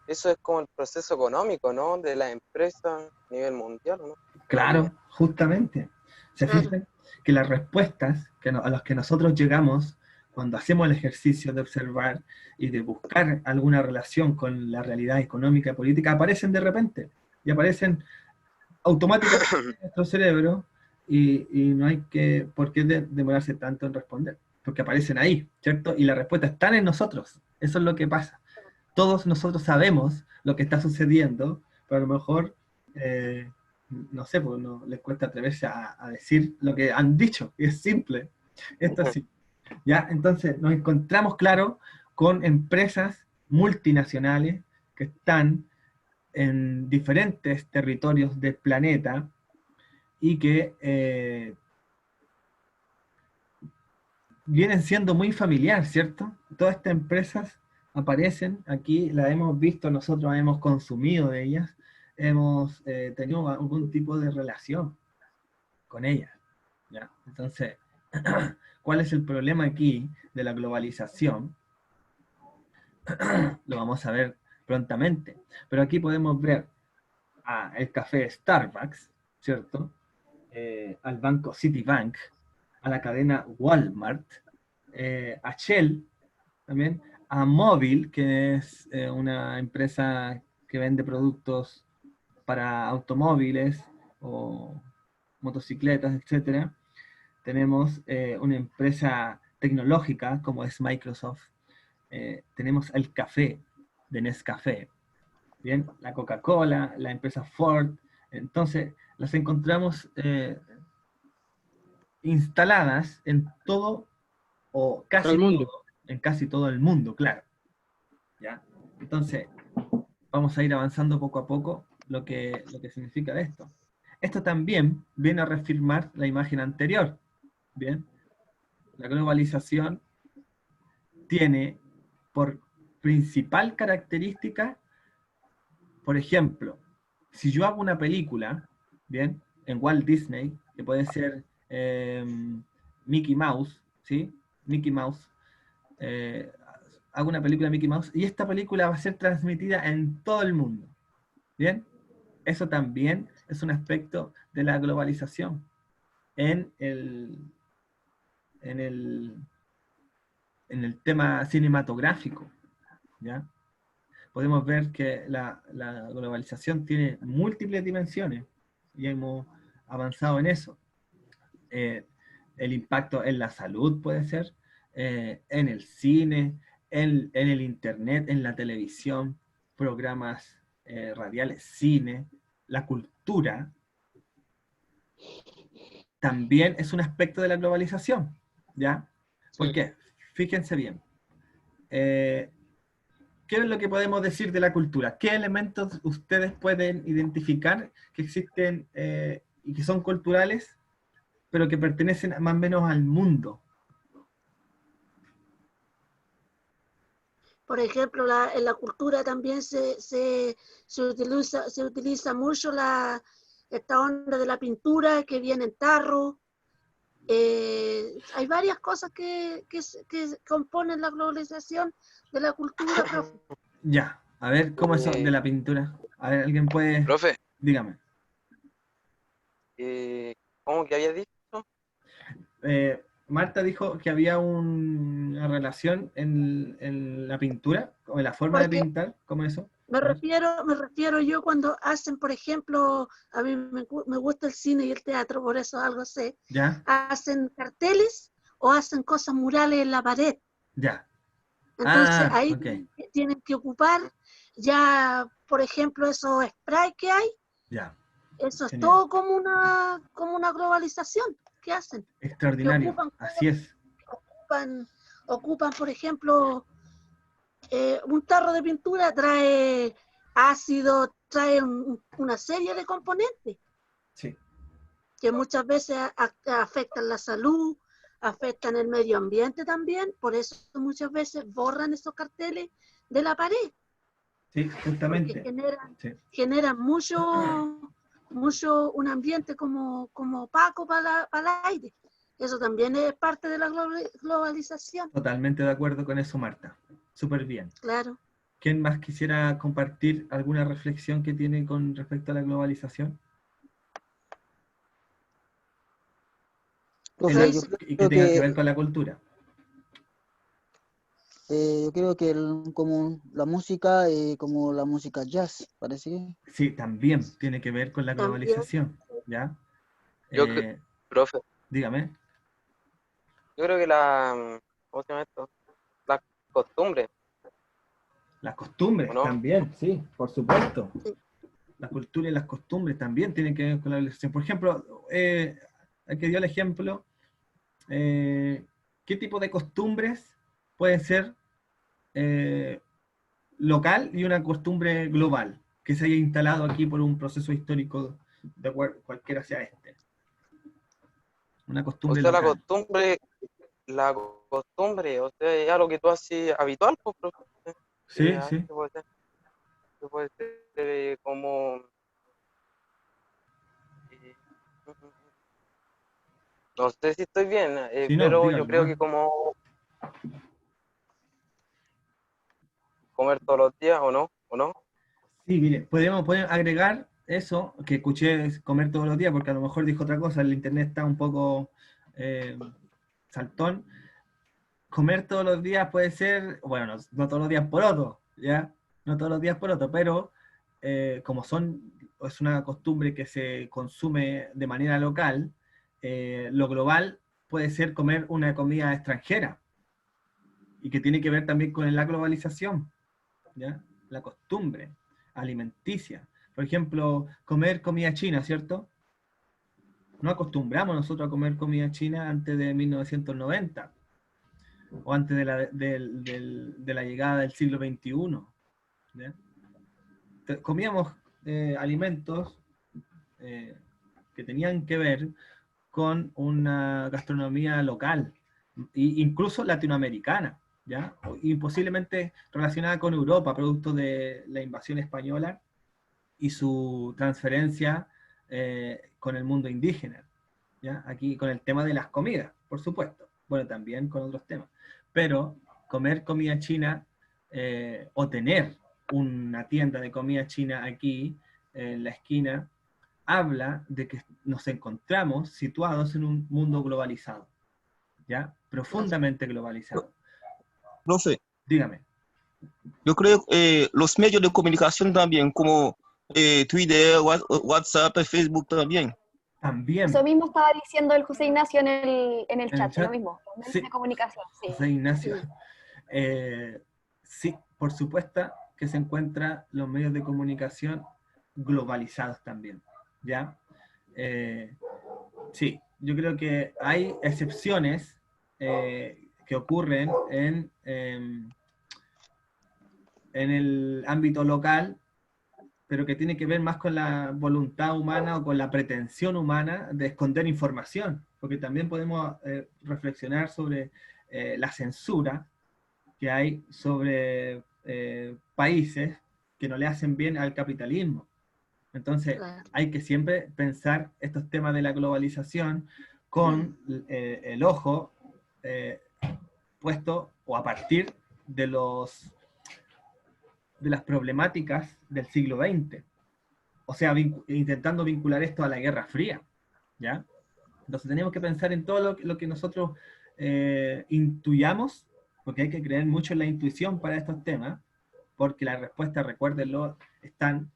[SPEAKER 4] eso es como el proceso económico, ¿no? De la empresa a nivel mundial, ¿no?
[SPEAKER 1] Claro, justamente. ¿Se
[SPEAKER 6] Claro.
[SPEAKER 1] fijan? Que las respuestas a las que nosotros llegamos cuando hacemos el ejercicio de observar y de buscar alguna relación con la realidad económica y política aparecen de repente y aparecen automáticamente en nuestro cerebro y no hay por qué demorarse tanto en responder, porque aparecen ahí, ¿cierto? Y la respuesta está en nosotros. Eso es lo que pasa. Todos nosotros sabemos lo que está sucediendo, pero a lo mejor, no sé, pues no les cuesta atreverse a decir lo que han dicho, y es simple. Esto es así. ¿Ya? Entonces nos encontramos, claro, con empresas multinacionales que están en diferentes territorios del planeta y que vienen siendo muy familiar, ¿cierto? Todas estas empresas aparecen aquí, las hemos visto, nosotros hemos consumido de ellas, hemos tenido algún tipo de relación con ellas, ¿ya? Entonces, ¿cuál es el problema aquí de la globalización? Lo vamos a ver prontamente, pero aquí podemos ver el café Starbucks, ¿cierto? Al banco Citibank, a la cadena Walmart, a Shell también, a Móvil, que es una empresa que vende productos para automóviles o motocicletas, etcétera. Tenemos una empresa tecnológica como es Microsoft. Tenemos el café de Nescafé, ¿bien? La Coca-Cola, la empresa Ford. Entonces, las encontramos instaladas en todo o casi
[SPEAKER 7] Todo el mundo.
[SPEAKER 1] todo, en casi todo el mundo, claro. ¿Ya? Entonces, vamos a ir avanzando poco a poco lo que significa esto. Esto también viene a reafirmar la imagen anterior. ¿Bien? La globalización tiene por principal característica, por ejemplo, si yo hago una película, ¿bien? En Walt Disney, que puede ser Mickey Mouse, ¿sí? Mickey Mouse. Hago una película de Mickey Mouse y esta película va a ser transmitida en todo el mundo. ¿Bien? Eso también es un aspecto de la globalización en el tema cinematográfico, ¿ya? Podemos ver que la globalización tiene múltiples dimensiones y hemos avanzado en eso. El impacto en la salud puede ser, en el cine, en el internet, en la televisión, programas radiales, cine, la cultura, también es un aspecto de la globalización, ¿ya? Porque, fíjense bien, ¿qué es lo que podemos decir de la cultura? ¿Qué elementos ustedes pueden identificar que existen y que son culturales, pero que pertenecen más o menos al mundo?
[SPEAKER 6] Por ejemplo, en la cultura también se utiliza mucho esta onda de la pintura que viene en tarro. Hay varias cosas que componen la globalización de la cultura, profe.
[SPEAKER 1] Ya, a ver, ¿cómo es eso de la pintura? A ver, ¿alguien puede...?
[SPEAKER 4] Profe,
[SPEAKER 1] Dígame.
[SPEAKER 4] ¿cómo que había dicho?
[SPEAKER 1] Marta dijo que había una relación en la pintura, o en la forma de
[SPEAKER 6] Porque
[SPEAKER 1] pintar, ¿cómo eso?
[SPEAKER 6] me refiero yo cuando hacen, por ejemplo, a mí me gusta el cine y el teatro, por eso algo sé,
[SPEAKER 1] ¿Ya?
[SPEAKER 6] hacen carteles o hacen cosas murales en la pared.
[SPEAKER 1] Ya.
[SPEAKER 6] Entonces ahí
[SPEAKER 1] ok.
[SPEAKER 6] tienen que ocupar ya, por ejemplo, esos sprays que hay,
[SPEAKER 1] Ya.
[SPEAKER 6] eso es
[SPEAKER 1] Genial.
[SPEAKER 6] todo como una globalización que hacen. Que
[SPEAKER 1] Extraordinario.
[SPEAKER 6] ocupan,
[SPEAKER 1] Así es.
[SPEAKER 6] ocupan, por ejemplo, un tarro de pintura trae ácido, trae una serie de componentes
[SPEAKER 1] Sí.
[SPEAKER 6] que muchas veces afectan la salud, afectan el medio ambiente también, por eso muchas veces borran esos carteles de la pared,
[SPEAKER 1] Sí,
[SPEAKER 6] porque
[SPEAKER 1] justamente.
[SPEAKER 6] generan mucho un ambiente como opaco para el aire. Eso también es parte de la globalización.
[SPEAKER 1] Totalmente de acuerdo con eso, Marta. Súper bien.
[SPEAKER 6] Claro.
[SPEAKER 1] ¿Quién más quisiera compartir alguna reflexión que tiene con respecto a la globalización?
[SPEAKER 5] Profe, yo
[SPEAKER 1] Y que
[SPEAKER 5] creo
[SPEAKER 1] tenga que ver con la cultura.
[SPEAKER 5] yo creo que como la música, como la música jazz, parece que.
[SPEAKER 1] Sí, también tiene que ver con la
[SPEAKER 6] También.
[SPEAKER 1] globalización, ¿ya?
[SPEAKER 4] Profe,
[SPEAKER 1] Dígame.
[SPEAKER 4] yo creo que ¿cómo se llama esto? Las costumbres,
[SPEAKER 1] Las costumbres
[SPEAKER 4] ¿o no?
[SPEAKER 1] también, sí, por supuesto.
[SPEAKER 6] Sí.
[SPEAKER 1] La cultura y las costumbres también tienen que ver con la globalización. Por ejemplo, aquí dio el ejemplo, ¿qué tipo de costumbres puede ser local y una costumbre global que se haya instalado aquí por un proceso histórico de cualquiera sea este? Una
[SPEAKER 4] O
[SPEAKER 1] costumbre
[SPEAKER 4] sea,
[SPEAKER 1] local.
[SPEAKER 4] la costumbre, o sea, es algo que tú haces habitual, pues, profe.
[SPEAKER 1] Sí,
[SPEAKER 4] a
[SPEAKER 1] sí.
[SPEAKER 4] veces puede ser como... eh, no sé si estoy bien,
[SPEAKER 1] Sí, no,
[SPEAKER 4] pero
[SPEAKER 1] dígalo
[SPEAKER 4] yo creo
[SPEAKER 1] nomás.
[SPEAKER 4] que como comer todos los días, ¿o no? ¿O no?
[SPEAKER 1] Sí, mire, podemos agregar eso, que escuché comer todos los días, porque a lo mejor dijo otra cosa, el internet está un poco saltón. Comer todos los días puede ser, bueno, no todos los días por otro, ¿ya? No todos los días por otro, pero como es una costumbre que se consume de manera local, lo global puede ser comer una comida extranjera, y que tiene que ver también con la globalización, ¿ya? La costumbre alimenticia. Por ejemplo, comer comida china, ¿cierto? No acostumbramos nosotros a comer comida china antes de 1990 o antes de la llegada del siglo XXI. ¿Ya? Comíamos alimentos que tenían que ver con una gastronomía local, incluso latinoamericana, ¿ya? Y posiblemente relacionada con Europa, producto de la invasión española y su transferencia con el mundo indígena, ¿ya? Aquí con el tema de las comidas, por supuesto, bueno, también con otros temas, pero comer comida china o tener una tienda de comida china aquí en la esquina, habla de que nos encontramos situados en un mundo globalizado, ¿ya? Profundamente globalizado.
[SPEAKER 7] Profe,
[SPEAKER 1] Dígame.
[SPEAKER 7] yo creo que los medios de comunicación también, como Twitter, WhatsApp, Facebook también.
[SPEAKER 1] También.
[SPEAKER 2] Eso mismo estaba diciendo el José Ignacio en el
[SPEAKER 1] ¿En el
[SPEAKER 2] chat,
[SPEAKER 1] chat?
[SPEAKER 2] lo mismo, los medios
[SPEAKER 1] Sí.
[SPEAKER 2] de comunicación, sí.
[SPEAKER 1] José Ignacio.
[SPEAKER 6] Sí.
[SPEAKER 1] Sí, por supuesto que se encuentran los medios de comunicación globalizados también, ¿ya? Sí, yo creo que hay excepciones que ocurren en el ámbito local, pero que tiene que ver más con la voluntad humana o con la pretensión humana de esconder información, porque también podemos reflexionar sobre la censura que hay sobre países que no le hacen bien al capitalismo. Entonces,
[SPEAKER 6] Claro.
[SPEAKER 1] hay que siempre pensar estos temas de la globalización con el ojo puesto o a partir de las problemáticas del siglo XX. O sea, intentando vincular esto a la Guerra Fría, ¿ya? Entonces tenemos que pensar en todo lo que nosotros intuyamos, porque hay que creer mucho en la intuición para estos temas, porque las respuestas, recuérdenlo, están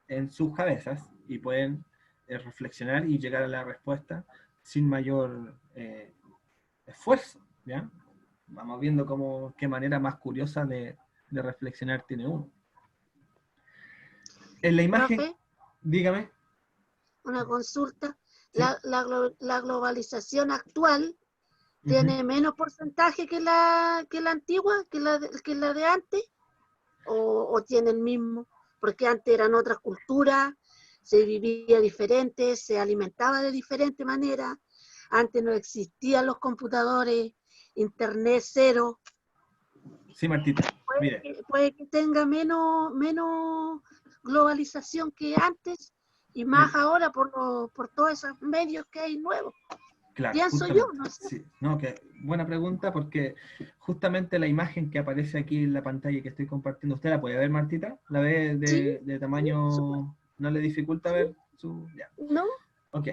[SPEAKER 1] en sus cabezas y pueden reflexionar y llegar a la respuesta sin mayor esfuerzo, ¿ya? Vamos viendo qué manera más curiosa de reflexionar tiene uno. En la imagen,
[SPEAKER 6] Profe,
[SPEAKER 1] dígame.
[SPEAKER 6] una consulta.
[SPEAKER 1] ¿Sí?
[SPEAKER 6] La globalización actual tiene menos porcentaje que la antigua, que la de antes, o tiene el mismo, porque antes eran otras culturas, se vivía diferente, se alimentaba de diferente manera, antes no existían los computadores, internet cero.
[SPEAKER 1] Sí, Martita, mire.
[SPEAKER 6] Puede que tenga menos globalización que antes y más ahora por todos esos medios que hay nuevos.
[SPEAKER 1] Claro,
[SPEAKER 6] Pienso yo,
[SPEAKER 1] justamente.
[SPEAKER 6] no sé.
[SPEAKER 1] Sí, no, buena pregunta, porque justamente la imagen que aparece aquí en la pantalla que estoy compartiendo, ¿usted la puede ver, Martita? ¿La ve
[SPEAKER 6] Sí,
[SPEAKER 1] de tamaño, no le dificulta ver su...? Ya,
[SPEAKER 6] ¿no?
[SPEAKER 1] ok.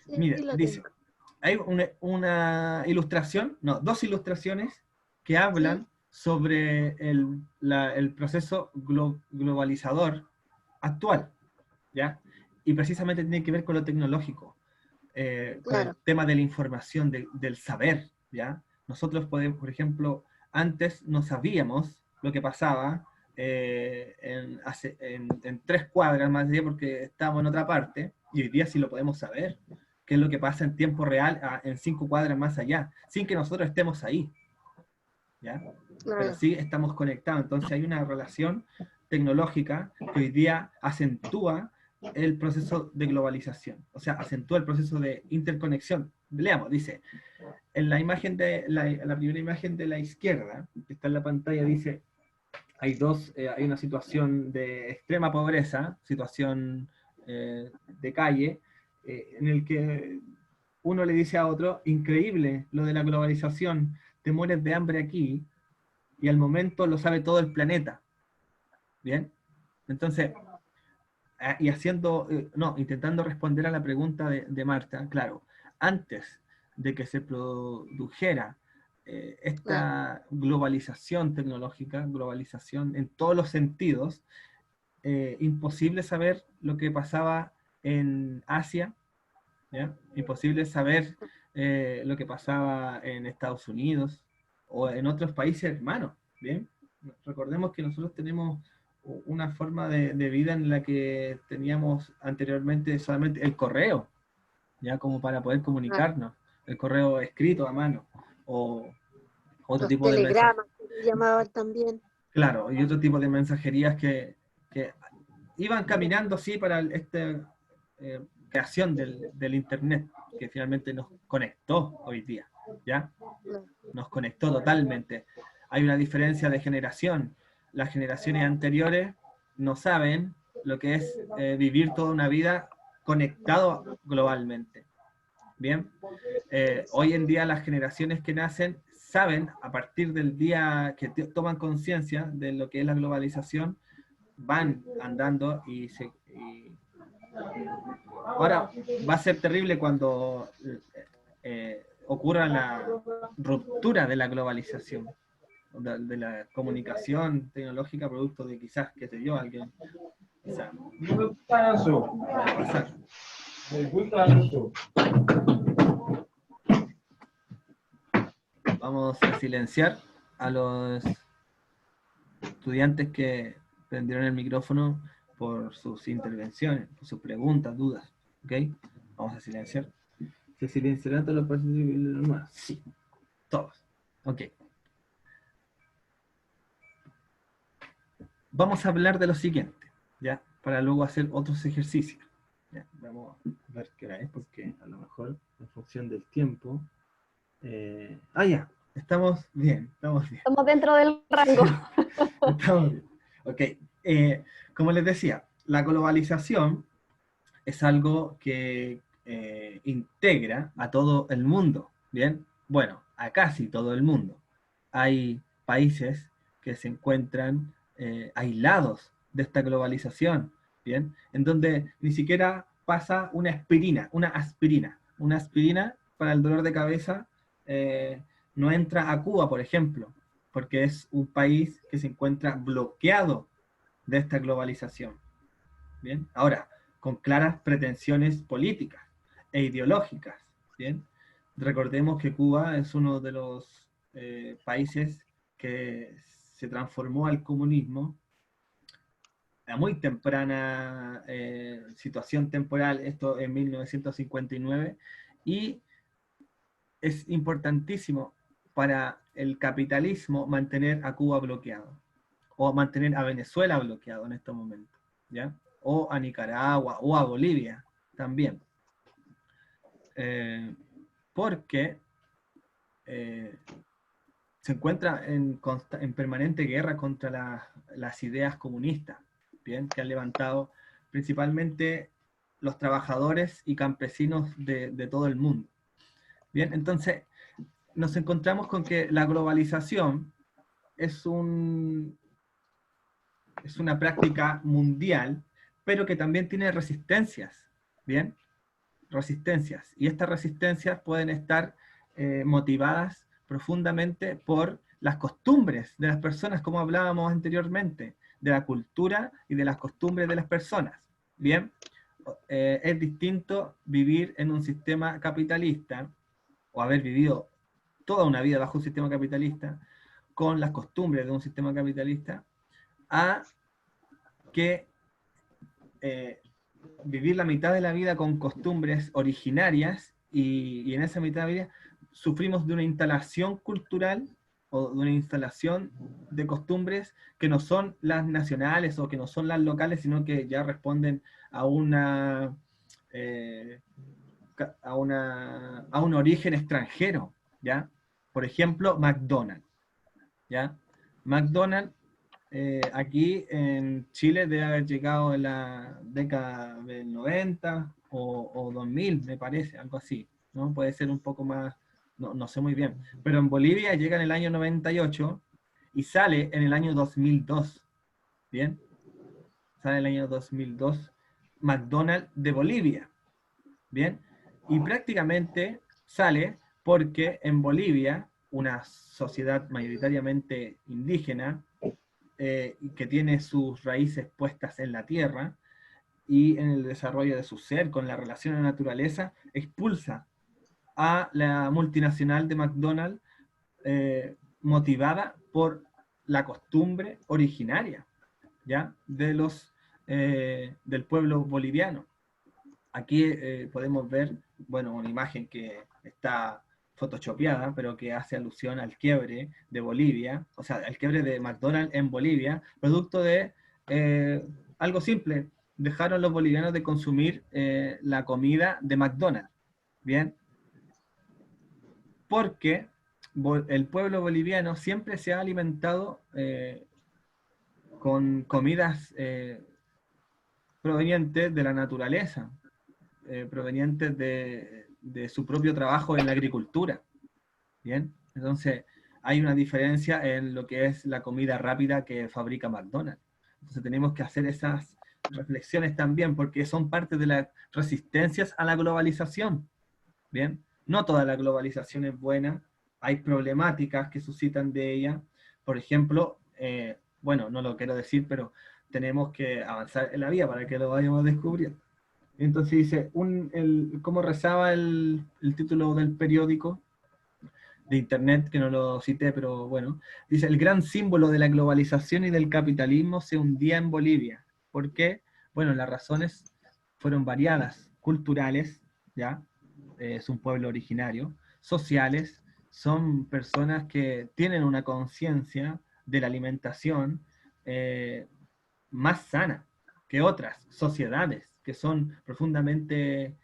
[SPEAKER 6] Sí,
[SPEAKER 1] Mire,
[SPEAKER 6] aquí la
[SPEAKER 1] dice,
[SPEAKER 6] tengo.
[SPEAKER 1] hay una ilustración, no, dos ilustraciones que hablan
[SPEAKER 6] Sí,
[SPEAKER 1] sobre el proceso globalizador actual, ¿ya? Y precisamente tiene que ver con lo tecnológico, con el
[SPEAKER 6] claro.
[SPEAKER 1] tema de la información, del saber, ¿ya? Nosotros podemos, por ejemplo, antes no sabíamos lo que pasaba en 3 cuadras más allá porque estábamos en otra parte, y hoy día sí lo podemos saber, qué es lo que pasa en tiempo real en 5 cuadras más allá, sin que nosotros estemos ahí, ¿ya? Pero
[SPEAKER 6] Claro.
[SPEAKER 1] sí estamos conectados, entonces hay una relación tecnológica que hoy día acentúa el proceso de globalización, o sea, acentúa el proceso de interconexión. Leamos, dice, en la imagen la primera imagen de la izquierda, que está en la pantalla, dice, hay una situación de extrema pobreza, situación de calle, en el que uno le dice a otro, increíble lo de la globalización, te mueres de hambre aquí, y al momento lo sabe todo el planeta. ¿Bien? Entonces, y intentando responder a la pregunta de Marta, claro, antes de que se produjera
[SPEAKER 6] Claro.
[SPEAKER 1] esta globalización tecnológica, globalización en todos los sentidos, imposible saber lo que pasaba en Asia, ¿ya? Imposible saber lo que pasaba en Estados Unidos o en otros países hermanos, ¿bien? Recordemos que nosotros tenemos una forma de vida en la que teníamos anteriormente solamente el correo, ya como para poder comunicarnos, el correo escrito a mano, o otro
[SPEAKER 6] Los
[SPEAKER 1] tipo de mensaje.
[SPEAKER 6] telegramas que le llamaban también.
[SPEAKER 1] Claro, y otro tipo de mensajerías que iban caminando, sí, para esta creación del Internet, que finalmente nos conectó hoy día, ¿ya?
[SPEAKER 6] Claro.
[SPEAKER 1] Nos conectó totalmente. Hay una diferencia de generación. Las generaciones anteriores no saben lo que es vivir toda una vida conectado globalmente. Bien, hoy en día las generaciones que nacen saben, a partir del día que toman conciencia de lo que es la globalización, van andando ahora va a ser terrible cuando ocurra la ruptura de la globalización, de la comunicación tecnológica, producto de quizás, qué sé yo, alguien, quizás, va a pasar. Vamos a silenciar a los estudiantes que prendieron el micrófono por sus intervenciones, por sus preguntas, dudas. ¿Ok? Vamos a silenciar. ¿Se silenciarán todos los participantes? Sí, todos. Ok. Vamos a hablar de lo siguiente, ¿ya? Para luego hacer otros ejercicios. ¿Ya? Vamos a ver qué hora es, porque a lo mejor en función del tiempo... ya, estamos bien, estamos bien.
[SPEAKER 2] Estamos dentro del rango.
[SPEAKER 1] Estamos bien. Ok, como les decía, la globalización es algo que integra a todo el mundo, ¿bien? Bueno, a casi todo el mundo. Hay países que se encuentran aislados de esta globalización, ¿bien? En donde ni siquiera pasa una aspirina para el dolor de cabeza no entra a Cuba, por ejemplo, porque es un país que se encuentra bloqueado de esta globalización. ¿Bien? Ahora, con claras pretensiones políticas e ideológicas. ¿Bien? Recordemos que Cuba es uno de los países que se transformó al comunismo a muy temprana situación temporal, esto en 1959, y es importantísimo para el capitalismo mantener a Cuba bloqueado, o mantener a Venezuela bloqueado en estos momentos, ¿ya? O a Nicaragua, o a Bolivia también. Porque se encuentra en permanente guerra contra las ideas comunistas, ¿bien? Que han levantado principalmente los trabajadores y campesinos de todo el mundo. Bien, entonces nos encontramos con que la globalización es una práctica mundial, pero que también tiene resistencias, ¿bien? Resistencias. Y estas resistencias pueden estar motivadas profundamente por las costumbres de las personas, como hablábamos anteriormente, de la cultura y de las costumbres de las personas. Bien, es distinto vivir en un sistema capitalista, o haber vivido toda una vida bajo un sistema capitalista, con las costumbres de un sistema capitalista, a que vivir la mitad de la vida con costumbres originarias, y en esa mitad de la vida sufrimos de una instalación cultural o de una instalación de costumbres que no son las nacionales o que no son las locales, sino que ya responden a un origen extranjero, ¿ya? Por ejemplo, McDonald's, ¿ya? McDonald's aquí en Chile debe haber llegado en la década del 90 o 2000, me parece, algo así, ¿no? Puede ser un poco más, no sé muy bien. Pero en Bolivia llega en el año 98 y sale en el año 2002, ¿bien? Sale en el año 2002 McDonald's de Bolivia, ¿bien? Y prácticamente sale porque en Bolivia, una sociedad mayoritariamente indígena, que tiene sus raíces puestas en la tierra y en el desarrollo de su ser, con la relación a la naturaleza, expulsa a la multinacional de McDonald's, motivada por la costumbre originaria, ¿ya? Del pueblo boliviano. Aquí podemos ver, bueno, una imagen que está photoshopeada, pero que hace alusión al quiebre de Bolivia, o sea, al quiebre de McDonald's en Bolivia, producto de algo simple: dejaron los bolivianos de consumir la comida de McDonald's, ¿bien? Porque el pueblo boliviano siempre se ha alimentado con comidas provenientes de la naturaleza, provenientes de su propio trabajo en la agricultura. ¿Bien? Entonces, hay una diferencia en lo que es la comida rápida que fabrica McDonald's. Entonces, tenemos que hacer esas reflexiones también, porque son parte de las resistencias a la globalización. ¿Bien? No toda la globalización es buena, hay problemáticas que suscitan de ella. Por ejemplo, bueno, no lo quiero decir, pero tenemos que avanzar en la vida para que lo vayamos descubriendo. Entonces dice, ¿cómo rezaba el título del periódico de internet, que no lo cité, pero bueno? Dice: el gran símbolo de la globalización y del capitalismo se hundía en Bolivia. ¿Por qué? Bueno, las razones fueron variadas: culturales, ¿ya? Es un pueblo originario; sociales, son personas que tienen una conciencia de la alimentación más sana que otras sociedades, que son profundamente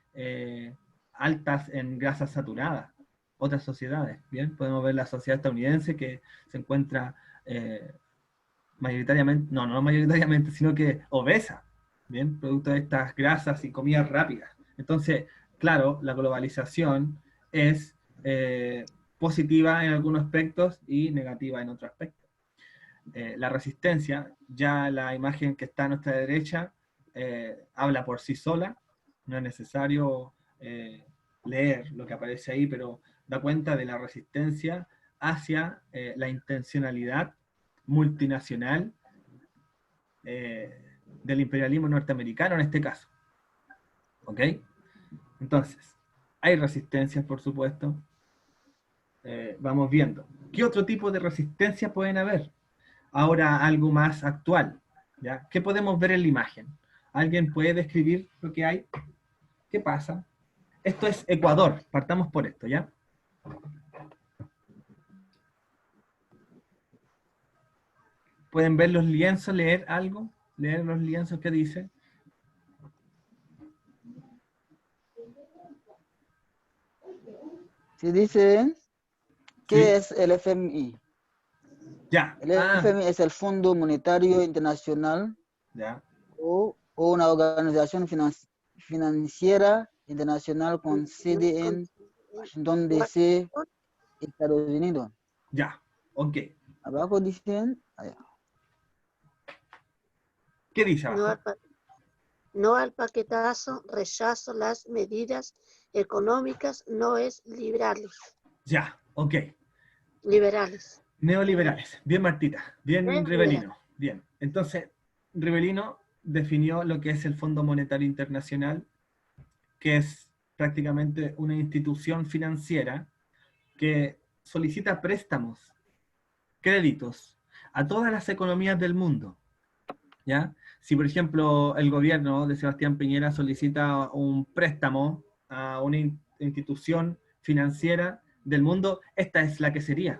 [SPEAKER 1] altas en grasas saturadas. Otras sociedades, ¿bien? Podemos ver la sociedad estadounidense, que se encuentra mayoritariamente, no mayoritariamente, sino que obesa, ¿bien? Producto de estas grasas y comidas rápidas. Entonces, claro, la globalización es positiva en algunos aspectos y negativa en otros aspectos. La resistencia, ya la imagen que está a nuestra derecha, habla por sí sola, no es necesario leer lo que aparece ahí, pero da cuenta de la resistencia hacia la intencionalidad multinacional del imperialismo norteamericano en este caso. ¿Ok? Entonces, hay resistencias, por supuesto. Vamos viendo. ¿Qué otro tipo de resistencia pueden haber? Ahora algo más actual, ¿ya? ¿Qué podemos ver en la imagen? ¿Alguien puede describir lo que hay? ¿Qué pasa? Esto es Ecuador, partamos por esto, ¿ya? ¿Pueden ver los lienzos, leer algo? ¿Leer los lienzos que dice?
[SPEAKER 5] Si dicen, ¿qué
[SPEAKER 1] Sí.
[SPEAKER 5] es el FMI?
[SPEAKER 1] Ya.
[SPEAKER 5] El FMI es el Fondo Monetario Internacional,
[SPEAKER 1] Ya.
[SPEAKER 5] o una organización financiera internacional con sede en donde dice Estados Unidos.
[SPEAKER 1] Ya, ok.
[SPEAKER 5] Abajo dicen, allá.
[SPEAKER 1] ¿Qué dice
[SPEAKER 6] No
[SPEAKER 1] abajo?
[SPEAKER 6] no al paquetazo, rechazo las medidas económicas, no es
[SPEAKER 1] Ya, ok.
[SPEAKER 6] liberales.
[SPEAKER 1] Neoliberales. Bien, Martita. Bien,
[SPEAKER 6] Neoliberales.
[SPEAKER 1] Rivelino. Bien. Entonces, Rivelino definió lo que es el Fondo Monetario Internacional, que es prácticamente una institución financiera que solicita préstamos, créditos, a todas las economías del mundo. ¿Ya? Si, por ejemplo, el gobierno de Sebastián Piñera solicita un préstamo a una institución financiera del mundo, esta es la que sería.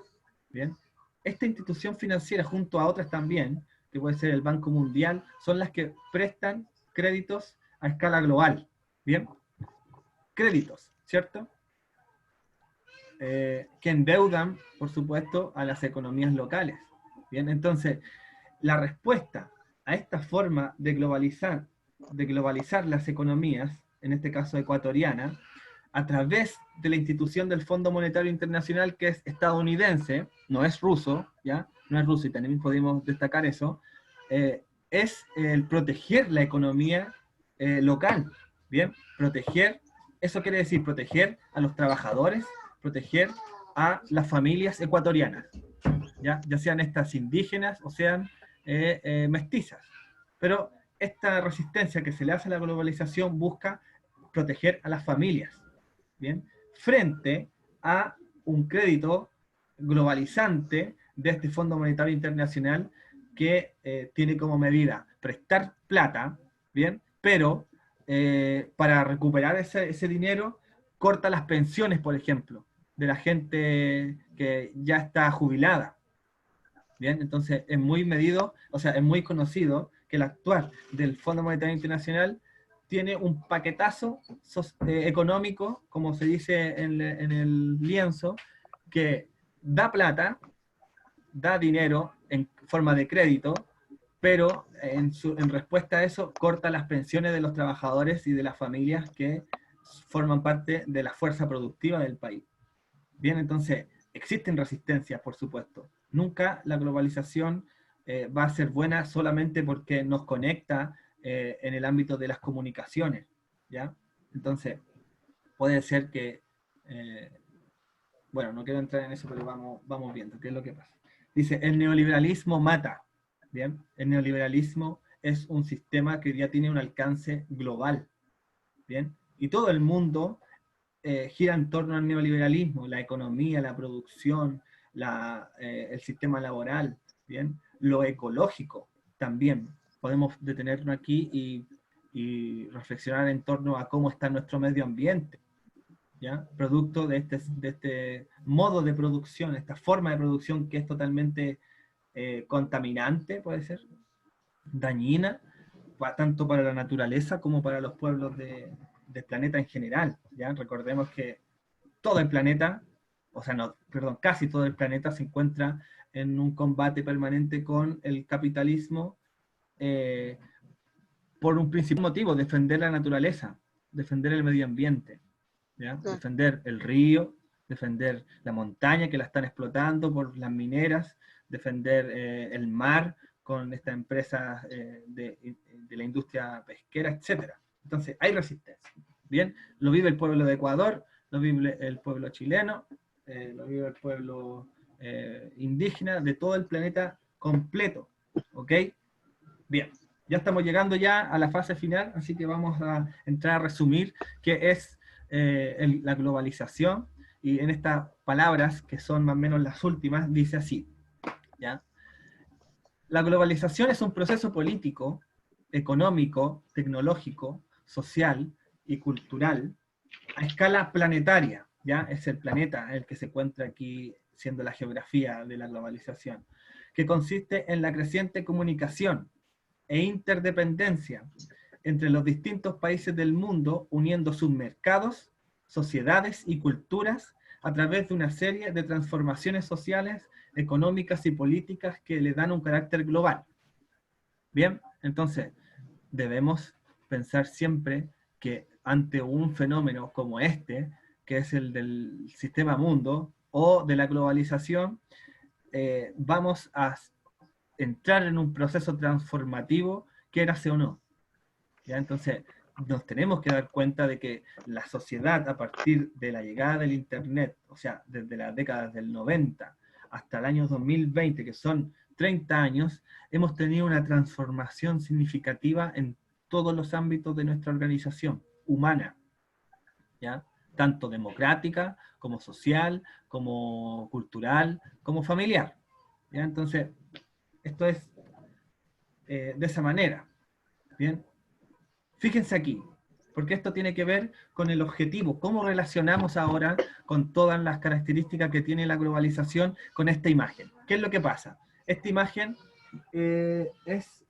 [SPEAKER 1] ¿Bien? Esta institución financiera, junto a otras también, que puede ser el Banco Mundial, son las que prestan créditos a escala global. ¿Bien? Créditos, ¿cierto? Que endeudan, por supuesto, a las economías locales. Bien, entonces, la respuesta a esta forma de globalizar las economías, en este caso ecuatoriana, a través de la institución del Fondo Monetario Internacional, que es estadounidense, no es ruso, ¿ya? No es ruso, y también podemos destacar eso, es el proteger la economía local, ¿bien? Proteger, eso quiere decir proteger a los trabajadores, proteger a las familias ecuatorianas, ya sean estas indígenas o sean mestizas. Pero esta resistencia que se le hace a la globalización busca proteger a las familias, ¿bien? Frente a un crédito globalizante de este Fondo Monetario Internacional que tiene como medida prestar plata, ¿bien? Pero para recuperar ese dinero corta las pensiones, por ejemplo, de la gente que ya está jubilada. Bien, entonces es muy medido, o sea, es muy conocido que el actuar del Fondo Monetario Internacional tiene un paquetazo económico, como se dice en el lienzo, que da plata, da dinero en forma de crédito, pero en respuesta a eso corta las pensiones de los trabajadores y de las familias que forman parte de la fuerza productiva del país. Bien, entonces existen resistencias, por supuesto. Nunca la globalización va a ser buena solamente porque nos conecta en el ámbito de las comunicaciones, ¿ya? Entonces, puede ser que, bueno, no quiero entrar en eso, pero vamos viendo qué es lo que pasa. Dice, el neoliberalismo mata, ¿bien? El neoliberalismo es un sistema que ya tiene un alcance global, ¿bien? Y todo el mundo gira en torno al neoliberalismo, la economía, la producción, el sistema laboral, ¿bien? Lo ecológico también. Podemos detenernos aquí y reflexionar en torno a cómo está nuestro medio ambiente, ¿ya? Producto de este modo de producción, esta forma de producción que es totalmente contaminante, puede ser, dañina, tanto para la naturaleza como para los pueblos del planeta en general, ¿ya? Recordemos que todo el planeta, o sea, no, perdón, casi todo el planeta se encuentra en un combate permanente con el capitalismo por un principal motivo, defender la naturaleza, defender el medio ambiente, ¿ya?
[SPEAKER 6] Claro.
[SPEAKER 1] Defender el río, defender la montaña que la están explotando por las mineras, defender el mar con estas empresas de la industria pesquera, etc. Entonces, hay resistencia. Bien, lo vive el pueblo de Ecuador, lo vive el pueblo chileno, lo vive el pueblo indígena de todo el planeta completo. ¿Ok? Bien, ya estamos llegando ya a la fase final, así que vamos a entrar a resumir qué es la globalización, y en estas palabras, que son más o menos las últimas, dice así, ¿ya? La globalización es un proceso político, económico, tecnológico, social y cultural a escala planetaria, ¿ya? Es el planeta el que se encuentra aquí siendo la geografía de la globalización, que consiste en la creciente comunicación e interdependencia entre los distintos países del mundo, uniendo sus mercados, sociedades y culturas a través de una serie de transformaciones sociales, económicas y políticas que le dan un carácter global. Bien, entonces debemos pensar siempre que ante un fenómeno como este, que es el del sistema mundo, o de la globalización, vamos a entrar en un proceso transformativo, quérase o no. ¿Ya? Entonces, nos tenemos que dar cuenta de que la sociedad, a partir de la llegada del Internet, o sea, desde las décadas del 90 hasta el año 2020, que son 30 años, hemos tenido una transformación significativa en todos los ámbitos de nuestra organización humana, ¿ya? Tanto democrática, como social, como cultural, como familiar. ¿Ya? Entonces, esto es de esa manera. ¿Bien? Fíjense aquí, porque esto tiene que ver con el objetivo, cómo relacionamos ahora con todas las características que tiene la globalización con esta imagen. ¿Qué es lo que pasa? Esta imagen es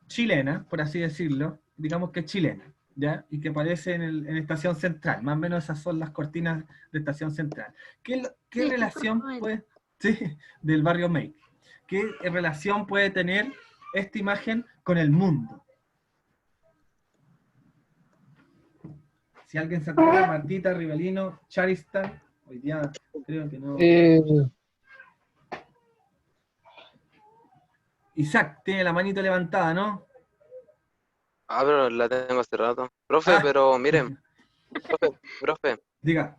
[SPEAKER 1] chilena, por así decirlo, digamos que es chilena, ¿ya? Y que aparece en Estación Central, más o menos esas son las cortinas de Estación Central. ¿Qué
[SPEAKER 6] Sí,
[SPEAKER 1] relación
[SPEAKER 6] bueno.
[SPEAKER 1] puede, sí, del barrio Make? ¿Qué relación puede tener esta imagen con el mundo? Si alguien se acuerda, Martita, Rivelino, Charistan, hoy día creo que no. Isaac, tiene la manito levantada, ¿no?
[SPEAKER 4] Ah, pero la tengo hace rato. Profe,
[SPEAKER 1] Ah.
[SPEAKER 4] pero miren, profe,
[SPEAKER 1] Diga.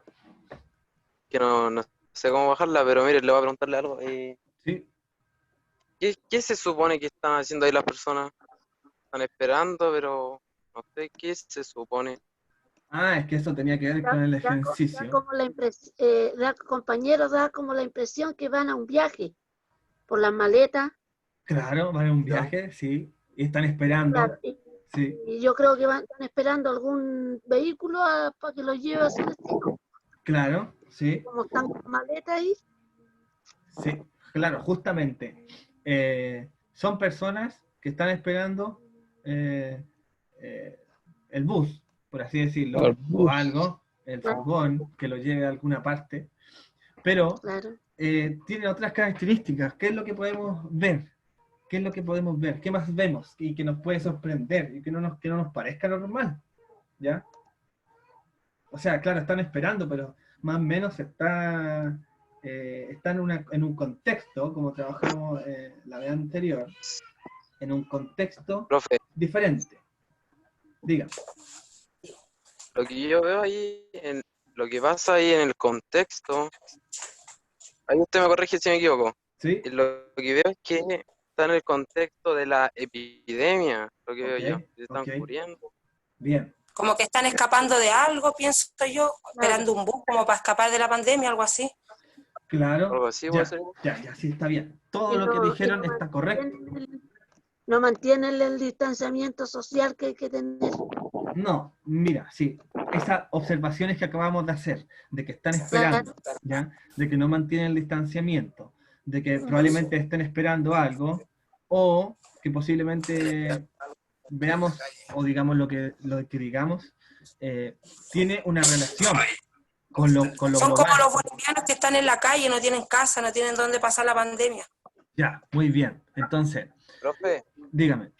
[SPEAKER 4] que no sé cómo bajarla, pero mire, le voy a preguntarle algo.
[SPEAKER 1] Sí.
[SPEAKER 4] ¿Qué se supone que están haciendo ahí las personas? Están esperando, pero no sé qué se supone.
[SPEAKER 1] Ah, es que eso tenía que ver con el
[SPEAKER 6] Da
[SPEAKER 1] ejercicio.
[SPEAKER 6] como la compañeros, da como la impresión que van a un viaje por las maletas.
[SPEAKER 1] Claro, van a un viaje, sí. Y están esperando.
[SPEAKER 6] Claro,
[SPEAKER 1] Sí.
[SPEAKER 6] y yo creo que están esperando algún vehículo para que los lleve a su destino.
[SPEAKER 1] Claro, sí.
[SPEAKER 6] Como están con maletas ahí.
[SPEAKER 1] Sí, claro, justamente. Son personas que están esperando el bus, por así decirlo, o algo, el furgón que lo lleve a alguna parte, pero
[SPEAKER 6] Claro.
[SPEAKER 1] tiene otras características. ¿Qué es lo que podemos ver? ¿Qué es lo que podemos ver? ¿Qué más vemos? Y que nos puede sorprender y que no nos parezca normal, ¿ya? O sea, claro, están esperando, pero más o menos están en un contexto, como trabajamos la vez anterior, en un contexto
[SPEAKER 4] Profe,
[SPEAKER 1] diferente. Diga.
[SPEAKER 4] lo que yo veo ahí, lo que pasa ahí en el contexto, ahí usted me corrige si me equivoco.
[SPEAKER 1] ¿Sí?
[SPEAKER 4] Lo que veo es que está en el contexto de la epidemia, lo que veo yo. Se están muriendo.
[SPEAKER 1] Bien.
[SPEAKER 8] Como que están escapando de algo, pienso yo, esperando un bus como para escapar de la pandemia, algo así.
[SPEAKER 1] Claro.
[SPEAKER 4] Algo así,
[SPEAKER 1] ya, sí, está bien. Todo lo que dijeron está correcto.
[SPEAKER 6] No mantienen el distanciamiento social que hay que tener.
[SPEAKER 1] No, mira, sí, esas observaciones que acabamos de hacer, de que están esperando, ¿ya? De que no mantienen el distanciamiento, de que probablemente estén esperando algo, o que posiblemente veamos, o digamos lo que digamos, tiene una relación con lo
[SPEAKER 8] Son
[SPEAKER 1] global.
[SPEAKER 8] como los bolivianos que están en la calle, no tienen casa, no tienen dónde pasar la pandemia.
[SPEAKER 1] Ya, muy bien. Entonces,
[SPEAKER 4] profe,
[SPEAKER 1] dígame.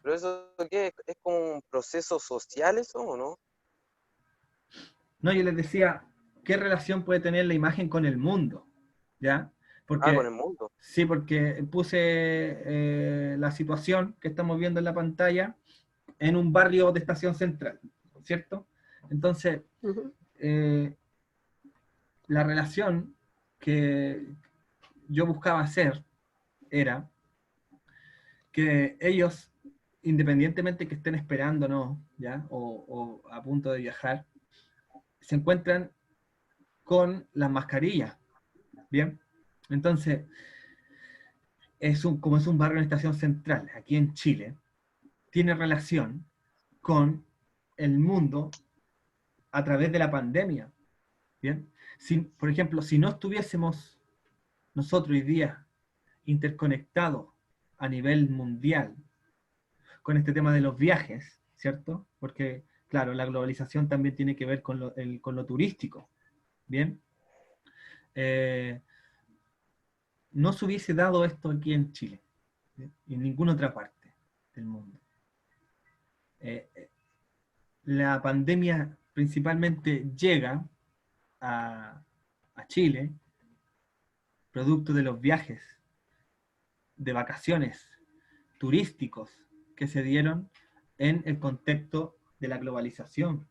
[SPEAKER 4] ¿pero eso qué es como un proceso social eso o no?
[SPEAKER 1] No, yo les decía, ¿qué relación puede tener la imagen con el mundo? ¿Ya? Porque,
[SPEAKER 4] con el mundo.
[SPEAKER 1] Sí, porque puse la situación que estamos viendo en la pantalla en un barrio de Estación Central, ¿cierto? Entonces, la relación que yo buscaba hacer era que ellos, independientemente que estén esperando, ¿no? ¿Ya? O a punto de viajar, se encuentran con las mascarillas, ¿bien? Entonces, como es un barrio en Estación Central, aquí en Chile, tiene relación con el mundo a través de la pandemia, ¿bien? Por ejemplo, si no estuviésemos nosotros hoy día interconectados a nivel mundial con este tema de los viajes, ¿cierto? Porque, claro, la globalización también tiene que ver con lo turístico, ¿bien? No se hubiese dado esto aquí en Chile, ¿bien? Y en ninguna otra parte del mundo. La pandemia principalmente llega a Chile, producto de los viajes de vacaciones turísticos que se dieron en el contexto de la globalización.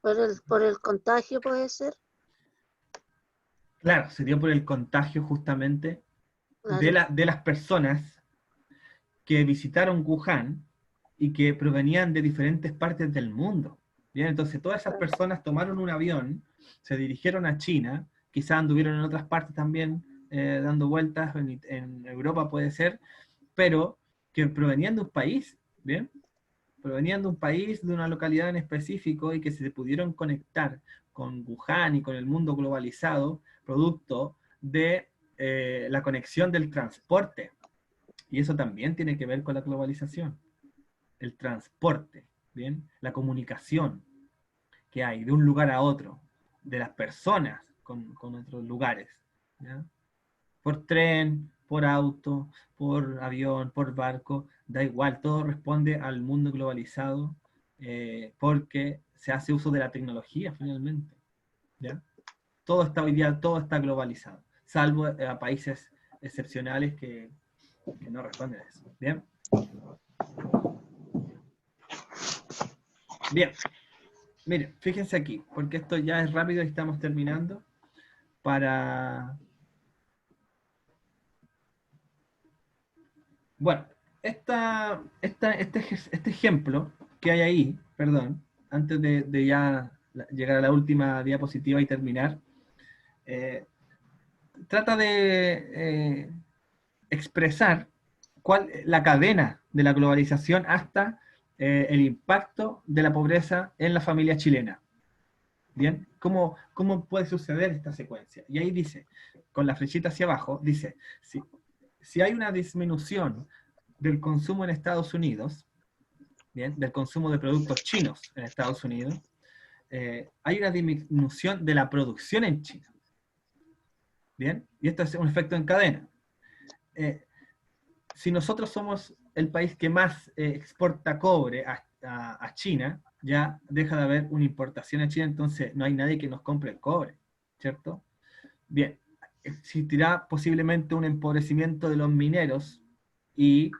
[SPEAKER 6] Por el contagio puede ser.
[SPEAKER 1] Claro, se dio por el contagio justamente
[SPEAKER 6] Claro.
[SPEAKER 1] de las personas que visitaron Wuhan y que provenían de diferentes partes del mundo. Bien, entonces todas esas personas tomaron un avión, se dirigieron a China, quizás anduvieron en otras partes también dando vueltas, en Europa puede ser, pero que provenían de un país, ¿bien? Provenían de un país, de una localidad en específico, y que se pudieron conectar con Wuhan y con el mundo globalizado, producto de la conexión del transporte. Y eso también tiene que ver con la globalización. El transporte, ¿bien? La comunicación que hay de un lugar a otro, de las personas con otros lugares, ¿ya? Por tren, por auto, por avión, por barco, da igual, todo responde al mundo globalizado, porque se hace uso de la tecnología finalmente, ¿ya? Todo está hoy día, todo está globalizado, salvo a países excepcionales que no responden a eso, ¿bien? Bien, miren, fíjense aquí, porque esto ya es rápido y estamos terminando, Bueno, este ejemplo que hay ahí, perdón, antes de ya llegar a la última diapositiva y terminar, trata de expresar la cadena de la globalización hasta el impacto de la pobreza en la familia chilena. ¿Bien? ¿Cómo puede suceder esta secuencia? Y ahí dice, con la flechita hacia abajo, dice, si hay una disminución del consumo en Estados Unidos, ¿bien? Del consumo de productos chinos en Estados Unidos, hay una disminución de la producción en China. ¿Bien? Y esto es un efecto en cadena. Si nosotros somos el país que más exporta cobre a China, ya deja de haber una importación a China, entonces no hay nadie que nos compre el cobre, ¿cierto? Bien, existirá posiblemente un empobrecimiento de los mineros y,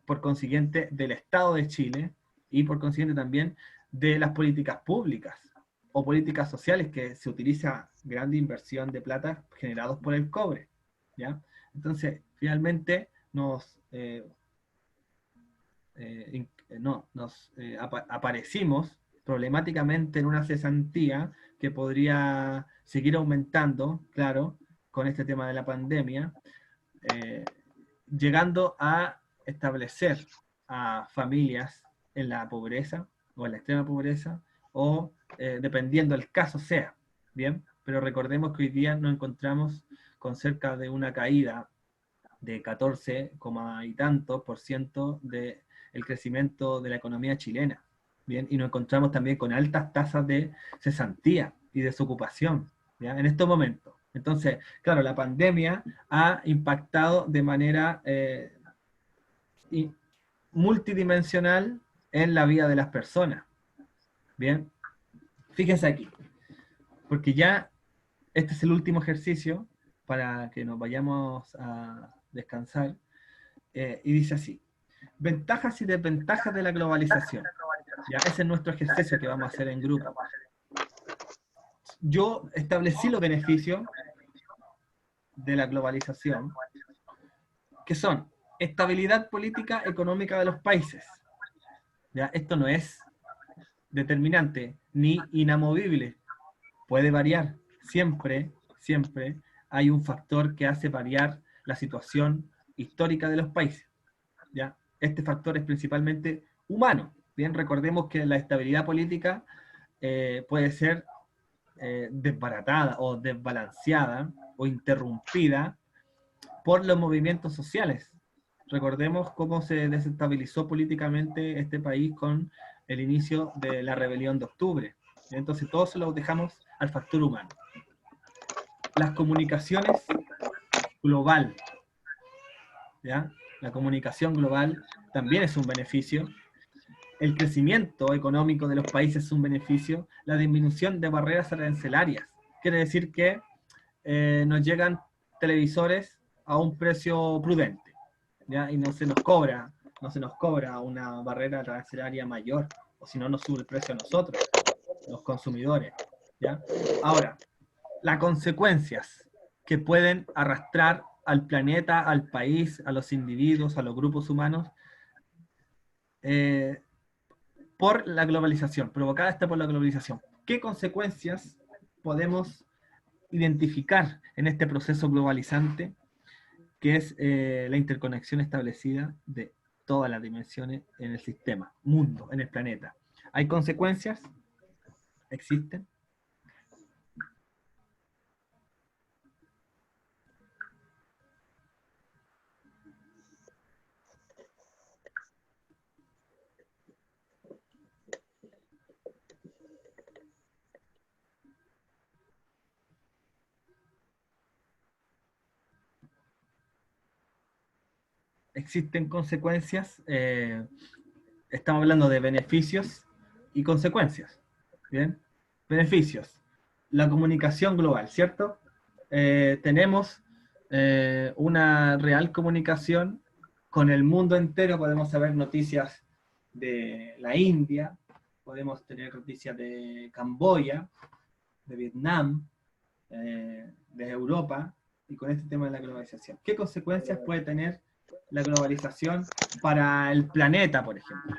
[SPEAKER 1] por consiguiente, del Estado de Chile, y por consiguiente también de las políticas públicas o políticas sociales, que se utiliza grande inversión de plata generados por el cobre, ¿ya? Entonces, finalmente aparecimos problemáticamente en una cesantía que podría seguir aumentando, claro, con este tema de la pandemia, llegando a establecer a familias en la pobreza, o en la extrema pobreza, o dependiendo del caso sea, ¿bien? Pero recordemos que hoy día nos encontramos con cerca de una caída de 14, y tanto % del crecimiento de la economía chilena, ¿bien? Y nos encontramos también con altas tasas de cesantía y desocupación, ¿ya? En estos momentos. Entonces, claro, la pandemia ha impactado de manera multidimensional en la vida de las personas, ¿bien? Fíjense aquí, porque ya este es el último ejercicio para que nos vayamos a descansar, y dice así: ventajas y desventajas de la globalización. Ya, ese es nuestro ejercicio que vamos a hacer en grupo. Yo establecí los beneficios de la globalización, que son estabilidad política económica de los países. Ya, esto no es determinante ni inamovible, puede variar. Siempre hay un factor que hace variar la situación histórica de los países, ¿ya? Este factor es principalmente humano. Bien, recordemos que la estabilidad política puede ser desbaratada o desbalanceada o interrumpida por los movimientos sociales. Recordemos cómo se desestabilizó políticamente este país con el inicio de la rebelión de octubre. Entonces todo se lo dejamos al factor humano. Las comunicaciones global, ¿ya? La comunicación global también es un beneficio. el crecimiento económico de los países es un beneficio, la disminución de barreras arancelarias. Quiere decir que nos llegan televisores a un precio prudente, ¿ya? Y no se nos cobra una barrera arancelaria mayor, o si no nos sube el precio a nosotros, los consumidores, ¿ya? Ahora, las consecuencias que pueden arrastrar al planeta, al país, a los individuos, a los grupos humanos, por la globalización, provocada esta por la globalización. ¿Qué consecuencias podemos identificar en este proceso globalizante, que es la interconexión establecida de todas las dimensiones en el sistema, mundo, en el planeta? ¿Hay consecuencias? ¿Existen? Existen consecuencias, estamos hablando de beneficios y consecuencias, ¿bien? Beneficios, la comunicación global, ¿cierto? Tenemos una real comunicación con el mundo entero, podemos saber noticias de la India, podemos tener noticias de Camboya, de Vietnam, de Europa, y con este tema de la globalización. ¿Qué consecuencias puede tener la globalización para el planeta, por ejemplo?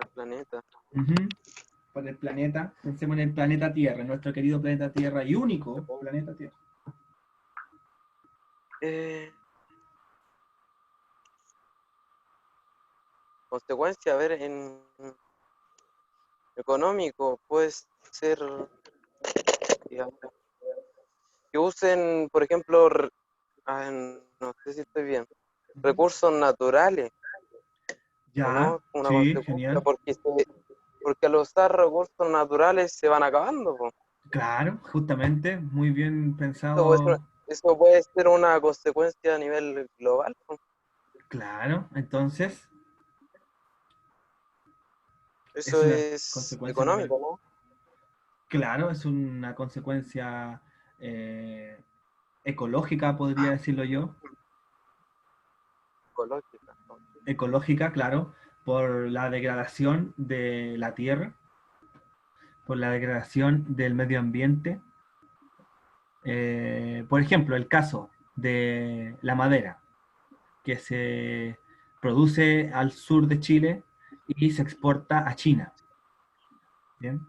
[SPEAKER 4] El planeta.
[SPEAKER 1] Para el planeta, pensemos en el planeta Tierra, nuestro querido planeta Tierra y único planeta Tierra.
[SPEAKER 4] Consecuencia, a ver, en económico puede ser, digamos, que usen, por ejemplo, no sé si estoy bien, recursos naturales,
[SPEAKER 1] Ya,
[SPEAKER 4] ¿no? Una
[SPEAKER 1] sí,
[SPEAKER 4] consecuencia,
[SPEAKER 1] genial.
[SPEAKER 4] porque al usar recursos naturales se van acabando, po.
[SPEAKER 1] Claro, justamente, muy bien
[SPEAKER 4] Eso
[SPEAKER 1] pensado.
[SPEAKER 4] eso puede ser una consecuencia a nivel global, po.
[SPEAKER 1] Claro, entonces, es
[SPEAKER 4] Eso
[SPEAKER 1] una
[SPEAKER 4] es
[SPEAKER 1] consecuencia a nivel.
[SPEAKER 4] económico, ¿no?
[SPEAKER 1] Claro, es una consecuencia ecológica, podría decirlo yo.
[SPEAKER 4] Ecológica, ¿no?
[SPEAKER 1] Ecológica, claro, por la degradación de la tierra, por la degradación del medio ambiente. Por ejemplo, el caso de la madera, que se produce al sur de Chile y se exporta a China. ¿Bien?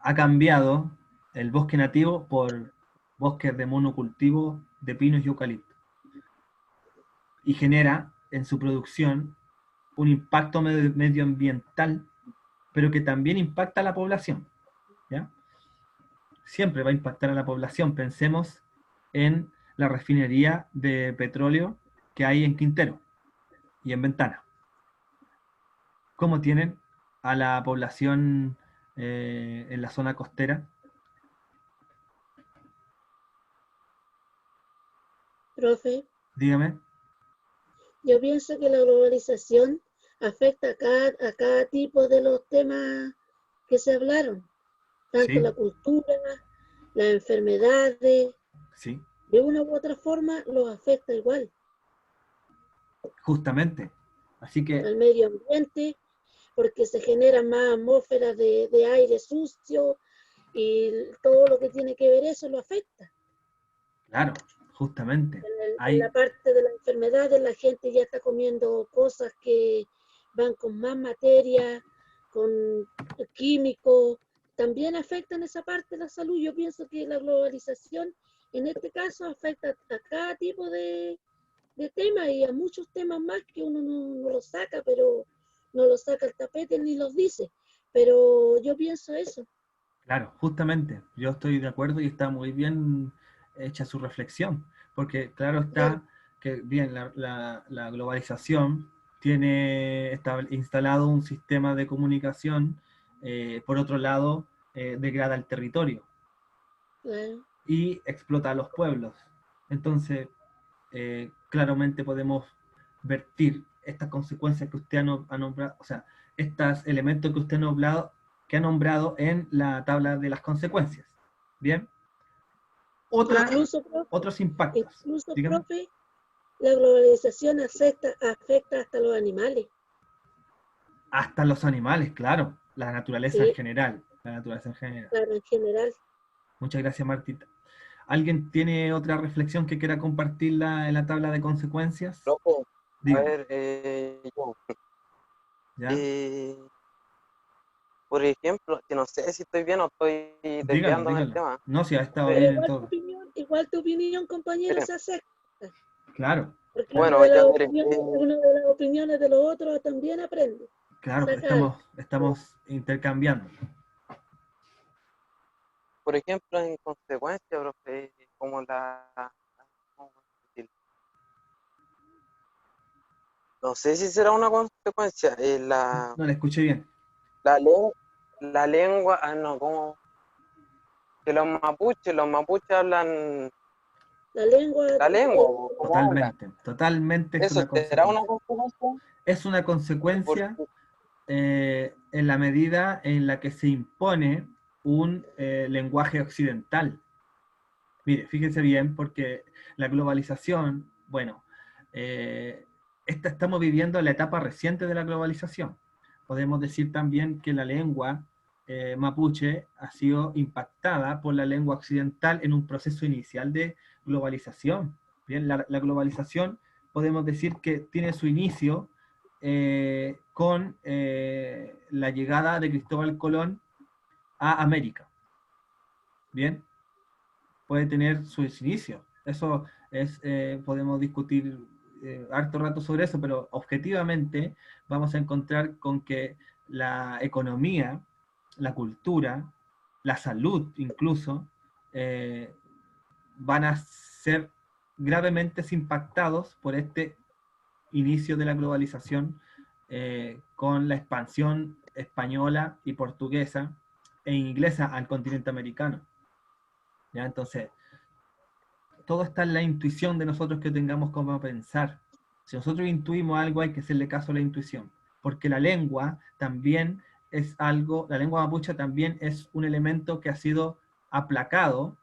[SPEAKER 1] Ha cambiado el bosque nativo por bosques de monocultivo de pinos y eucalipto. Y genera en su producción un impacto medioambiental, pero que también impacta a la población, ¿ya? Siempre va a impactar a la población. Pensemos en la refinería de petróleo que hay en Quintero y en Ventana. ¿Cómo tienen a la población en la zona costera?
[SPEAKER 6] Profe,
[SPEAKER 1] Dígame.
[SPEAKER 6] yo pienso que la globalización afecta a cada tipo de los temas que se hablaron, tanto
[SPEAKER 1] Sí,
[SPEAKER 6] la cultura, las enfermedades,
[SPEAKER 1] sí,
[SPEAKER 6] de una u otra forma los afecta igual,
[SPEAKER 1] justamente. Así que,
[SPEAKER 6] al medio ambiente, porque se generan más atmósferas de aire sucio y todo lo que tiene que ver eso lo afecta.
[SPEAKER 1] claro, justamente.
[SPEAKER 6] En la
[SPEAKER 1] Hay,
[SPEAKER 6] parte de las enfermedades, la gente ya está comiendo cosas que van con más materia, con químicos, también afectan esa parte de la salud. Yo pienso que la globalización, en este caso, afecta a cada tipo de temas y a muchos temas más que uno no los saca, pero no los saca al tapete ni los dice. Pero yo pienso eso.
[SPEAKER 1] claro, justamente. Yo estoy de acuerdo y está muy bien hecha su reflexión, porque claro
[SPEAKER 6] Claro,
[SPEAKER 1] está que bien la globalización está instalado un sistema de comunicación, por otro lado, degrada el territorio
[SPEAKER 6] claro.
[SPEAKER 1] y explota a los pueblos. Entonces, claramente podemos vertir estas consecuencias que usted ha nombrado, o sea, estos elementos que usted ha nombrado en la tabla de las consecuencias. ¿Bien?
[SPEAKER 6] Incluso, profe,
[SPEAKER 1] Otros impactos. Dígame.
[SPEAKER 6] profe, la globalización afecta hasta los animales.
[SPEAKER 1] Hasta los animales, claro. La naturaleza
[SPEAKER 6] Sí.
[SPEAKER 1] en general. La naturaleza en general.
[SPEAKER 6] Claro, en general.
[SPEAKER 1] Muchas gracias, Martita. ¿Alguien tiene otra reflexión que quiera compartirla en la tabla de consecuencias?
[SPEAKER 4] Loco, a
[SPEAKER 1] Dígame.
[SPEAKER 4] ver, yo.
[SPEAKER 1] ¿Ya?
[SPEAKER 4] Por ejemplo, que no sé si estoy bien o estoy desviándome del tema.
[SPEAKER 1] No, si ha estado
[SPEAKER 6] Pero
[SPEAKER 1] bien en todo.
[SPEAKER 6] igual tu opinión, compañero, se acepta.
[SPEAKER 1] Claro.
[SPEAKER 6] Porque
[SPEAKER 4] Bueno,
[SPEAKER 6] una de
[SPEAKER 4] ya
[SPEAKER 6] las
[SPEAKER 4] veré.
[SPEAKER 6] una de las opiniones de los otros también aprende.
[SPEAKER 1] Claro,
[SPEAKER 6] Saca
[SPEAKER 1] estamos intercambiando.
[SPEAKER 4] Por ejemplo, en consecuencia, profe, como ¿cómo decirlo? No sé si será una consecuencia.
[SPEAKER 1] No le escuché bien.
[SPEAKER 4] La lengua, no, como que los mapuches hablan
[SPEAKER 6] la lengua.
[SPEAKER 4] ¿cómo hablan?
[SPEAKER 1] Totalmente es
[SPEAKER 4] ¿Eso
[SPEAKER 1] una
[SPEAKER 4] será una
[SPEAKER 1] consecuencia.
[SPEAKER 4] consecuencia?
[SPEAKER 1] Es una consecuencia en la medida en la que se impone un lenguaje occidental. Mire, fíjense bien, porque la globalización, bueno, estamos viviendo la etapa reciente de la globalización. Podemos decir también que la lengua mapuche ha sido impactada por la lengua occidental en un proceso inicial de globalización. Bien, la globalización podemos decir que tiene su inicio con la llegada de Cristóbal Colón a América. Bien, puede tener sus inicios. Eso es, podemos discutir harto rato sobre eso, pero objetivamente vamos a encontrar con que la economía, la cultura, la salud incluso, van a ser gravemente impactados por este inicio de la globalización con la expansión española y portuguesa e inglesa al continente americano. ¿Ya? Entonces, todo está en la intuición de nosotros que tengamos como pensar. Si nosotros intuimos algo, hay que hacerle caso a la intuición, porque la lengua también es algo, la lengua mapuche también es un elemento que ha sido aplacado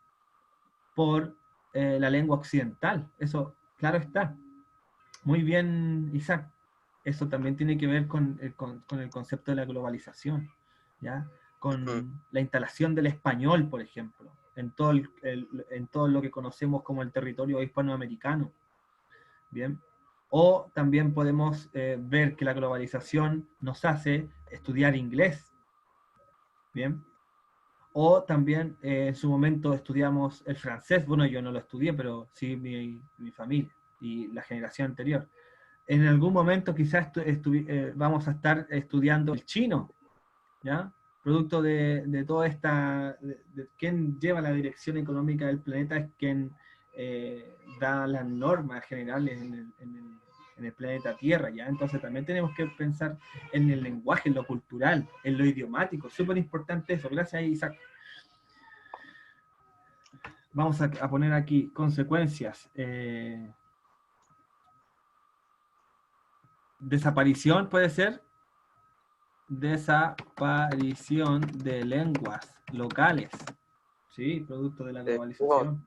[SPEAKER 1] por la lengua occidental. Eso, claro está. Muy bien, Isaac. Eso también tiene que ver con el concepto de la globalización, ¿ya? Con la instalación del español, por ejemplo, en todo lo que conocemos como el territorio hispanoamericano. Bien. O también podemos ver que la globalización nos hace estudiar inglés. Bien. O también en su momento estudiamos el francés. Bueno, yo no lo estudié, pero sí mi familia y la generación anterior. En algún momento quizás vamos a estar estudiando el chino, ¿ya? Producto de toda esta... quien lleva la dirección económica del planeta es quien da las normas generales en el planeta Tierra, ¿ya? Entonces también tenemos que pensar en el lenguaje, en lo cultural, en lo idiomático. Súper importante eso. Gracias, Isaac. Vamos a poner aquí consecuencias. Desaparición puede ser. Desaparición de lenguas locales. Sí, producto de la globalización.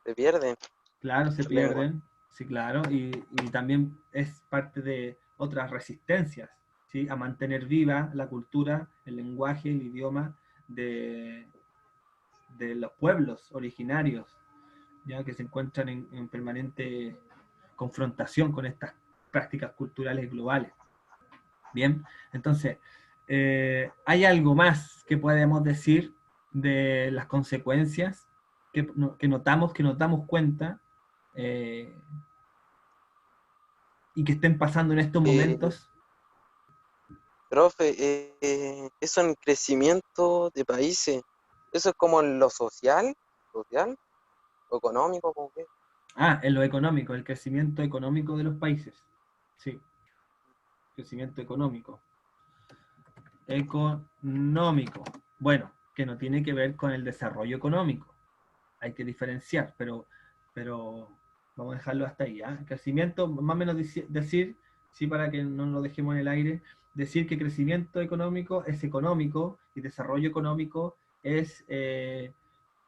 [SPEAKER 4] Se pierden.
[SPEAKER 1] Claro, se pierden. Sí, claro. Y también es parte de otras resistencias, ¿sí? A mantener viva la cultura, el lenguaje, el idioma de los pueblos originarios, ya que se encuentran en permanente confrontación con estas prácticas culturales globales. Bien, entonces, ¿hay algo más que podemos decir de las consecuencias que notamos cuenta y que estén pasando en estos momentos?
[SPEAKER 4] Profe, eso en crecimiento de países, eso es como en lo social, o económico, ¿cómo qué?
[SPEAKER 1] En lo económico, el crecimiento económico de los países. Sí, crecimiento económico. Económico. Bueno, que no tiene que ver con el desarrollo económico. Hay que diferenciar, pero vamos a dejarlo hasta ahí. Crecimiento, más o menos decir sí, para que no lo dejemos en el aire, decir que crecimiento económico es económico y desarrollo económico es,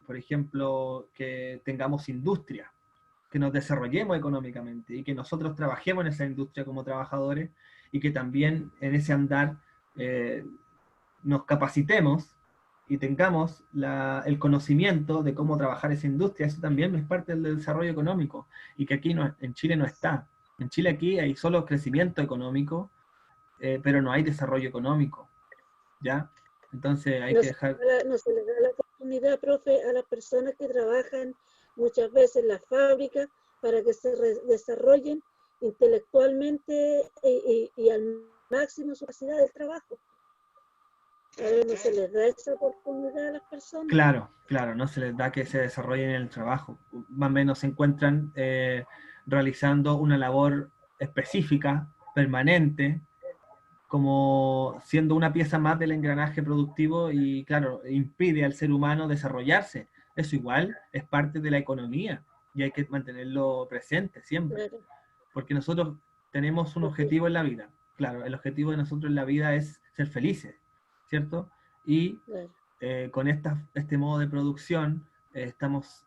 [SPEAKER 1] por ejemplo, que tengamos industria, que nos desarrollemos económicamente y que nosotros trabajemos en esa industria como trabajadores y que también en ese andar nos capacitemos y tengamos el conocimiento de cómo trabajar esa industria. Eso también es parte del desarrollo económico y que aquí en Chile no está. En Chile aquí hay solo crecimiento económico, pero no hay desarrollo económico, ¿ya? Entonces hay que dejar...
[SPEAKER 6] No se le da la oportunidad, profe, a las personas que trabajan muchas veces en la fábrica para que se desarrollen intelectualmente y al máximo su capacidad del trabajo. A ver, no se les da esa oportunidad a las personas.
[SPEAKER 1] Claro, claro, no se les da que se desarrollen en el trabajo. Más o menos se encuentran realizando una labor específica, permanente, como siendo una pieza más del engranaje productivo y, claro, impide al ser humano desarrollarse. Eso igual es parte de la economía y hay que mantenerlo presente siempre.
[SPEAKER 6] Claro.
[SPEAKER 1] Porque nosotros tenemos un objetivo en la vida. Claro, el objetivo de nosotros en la vida es ser felices, ¿cierto? Y
[SPEAKER 6] Claro.
[SPEAKER 1] con este modo de producción estamos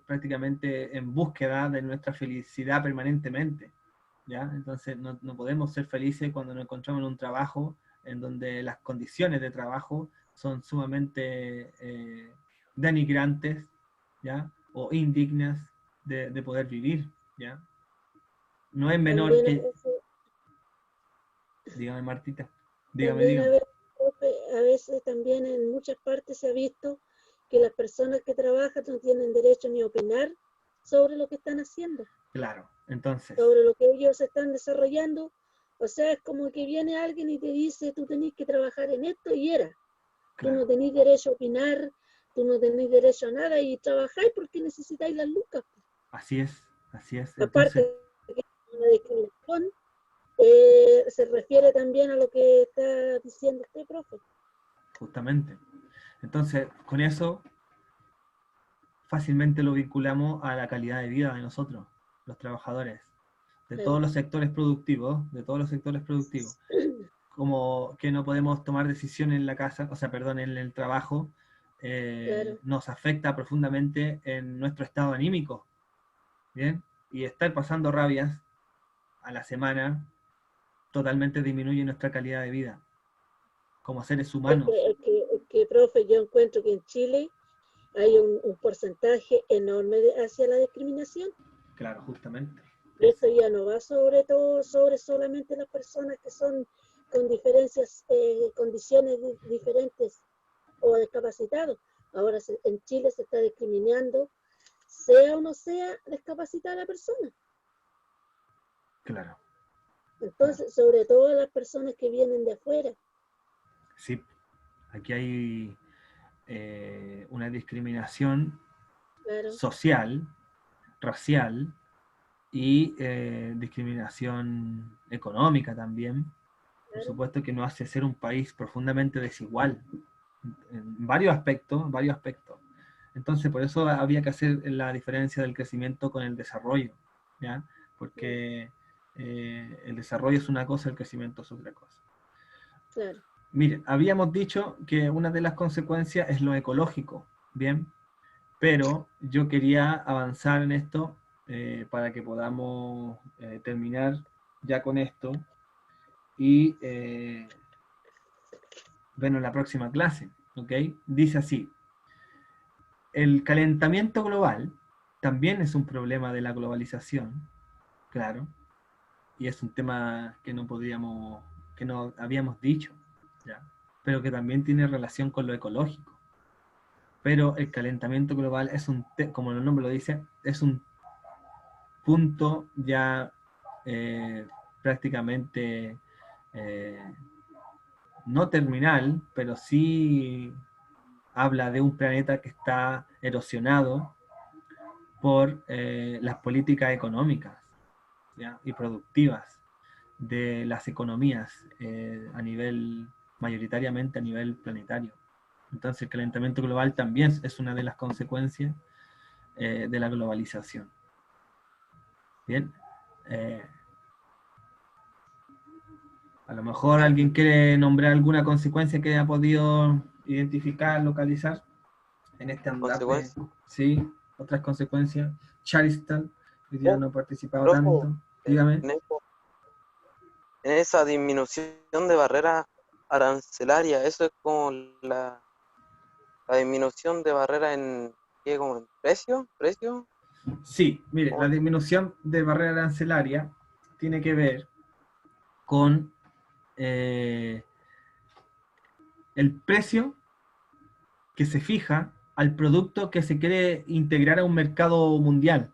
[SPEAKER 1] prácticamente en búsqueda de nuestra felicidad permanentemente, ¿ya? Entonces no podemos ser felices cuando nos encontramos en un trabajo en donde las condiciones de trabajo son sumamente denigrantes, ¿ya? O indignas de poder vivir, ¿ya? No es menor
[SPEAKER 6] También
[SPEAKER 1] que... Dígame, Martita.
[SPEAKER 6] También
[SPEAKER 1] Dígame.
[SPEAKER 6] a veces también en muchas partes se ha visto que las personas que trabajan no tienen derecho ni a opinar sobre lo que están haciendo,
[SPEAKER 1] Claro, entonces...
[SPEAKER 6] sobre lo que ellos están desarrollando. O sea, es como que viene alguien y te dice, tú tenés que trabajar en esto y era. Tú no tenés derecho a opinar, tú no tenés derecho a nada y trabajáis porque necesitáis las lucas.
[SPEAKER 1] Así es, así es.
[SPEAKER 6] Aparte
[SPEAKER 1] Entonces,
[SPEAKER 6] de que es una discriminación, se refiere también a lo que está diciendo usted, profe.
[SPEAKER 1] justamente. Entonces, con eso fácilmente lo vinculamos a la calidad de vida de nosotros, los trabajadores, de todos los sectores productivos, como que no podemos tomar decisiones en la casa, o sea, perdón, en el trabajo, nos afecta profundamente en nuestro estado anímico, ¿bien? Y estar pasando rabias a la semana totalmente disminuye nuestra calidad de vida como seres humanos.
[SPEAKER 6] Es que, profe, yo encuentro que en Chile hay un porcentaje enorme hacia la discriminación.
[SPEAKER 1] Claro, justamente.
[SPEAKER 6] Esto ya no va sobre solamente las personas que son con diferencias, condiciones diferentes o discapacitados. Ahora en Chile se está discriminando, sea o no sea discapacitada la persona.
[SPEAKER 1] Claro.
[SPEAKER 6] Entonces, sobre todo las personas que vienen de afuera.
[SPEAKER 1] Sí, aquí hay una discriminación social, racial y discriminación económica también. Por supuesto que nos hace ser un país profundamente desigual en varios aspectos, Entonces, por eso había que hacer la diferencia del crecimiento con el desarrollo, ¿ya? Porque el desarrollo es una cosa, el crecimiento es otra cosa.
[SPEAKER 6] Claro.
[SPEAKER 1] Mire, habíamos dicho que una de las consecuencias es lo ecológico, ¿bien? Pero yo quería avanzar en esto para que podamos terminar ya con esto y vernos en la próxima clase, ¿ok? Dice así, el calentamiento global también es un problema de la globalización, claro, y es un tema que no habíamos dicho, ¿ya? Pero que también tiene relación con lo ecológico. Pero el calentamiento global es como el nombre lo dice, es un punto ya prácticamente no terminal, pero sí habla de un planeta que está erosionado por las políticas económicas, ¿ya? Y productivas de las economías mayoritariamente a nivel planetario. Entonces el calentamiento global también es una de las consecuencias de la globalización. Bien. A lo mejor alguien quiere nombrar alguna consecuencia que haya podido identificar, localizar en este andar.
[SPEAKER 4] ¿Consecuencia?
[SPEAKER 1] Sí, otras consecuencias. Charistal, hoy día no ha participado
[SPEAKER 4] Profe,
[SPEAKER 1] tanto. Dígame.
[SPEAKER 4] En esa disminución de barrera arancelaria, eso es como la disminución de barrera en, ¿qué? Como en precio.
[SPEAKER 1] Sí, mire, la disminución de barrera arancelaria tiene que ver con el precio que se fija al producto que se quiere integrar a un mercado mundial,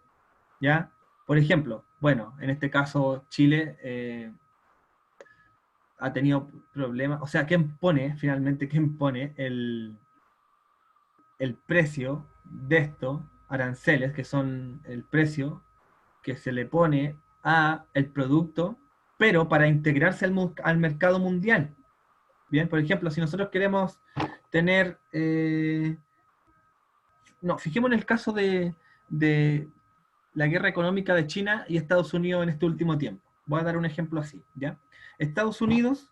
[SPEAKER 1] ¿ya? Por ejemplo, bueno, en este caso Chile ha tenido problemas, o sea, ¿quién pone el precio de estos aranceles, que son el precio que se le pone a el producto, pero para integrarse al mercado mundial? Bien, por ejemplo, si nosotros queremos tener, fijemos en el caso de la guerra económica de China y Estados Unidos en este último tiempo. Voy a dar un ejemplo así, ¿ya? Estados Unidos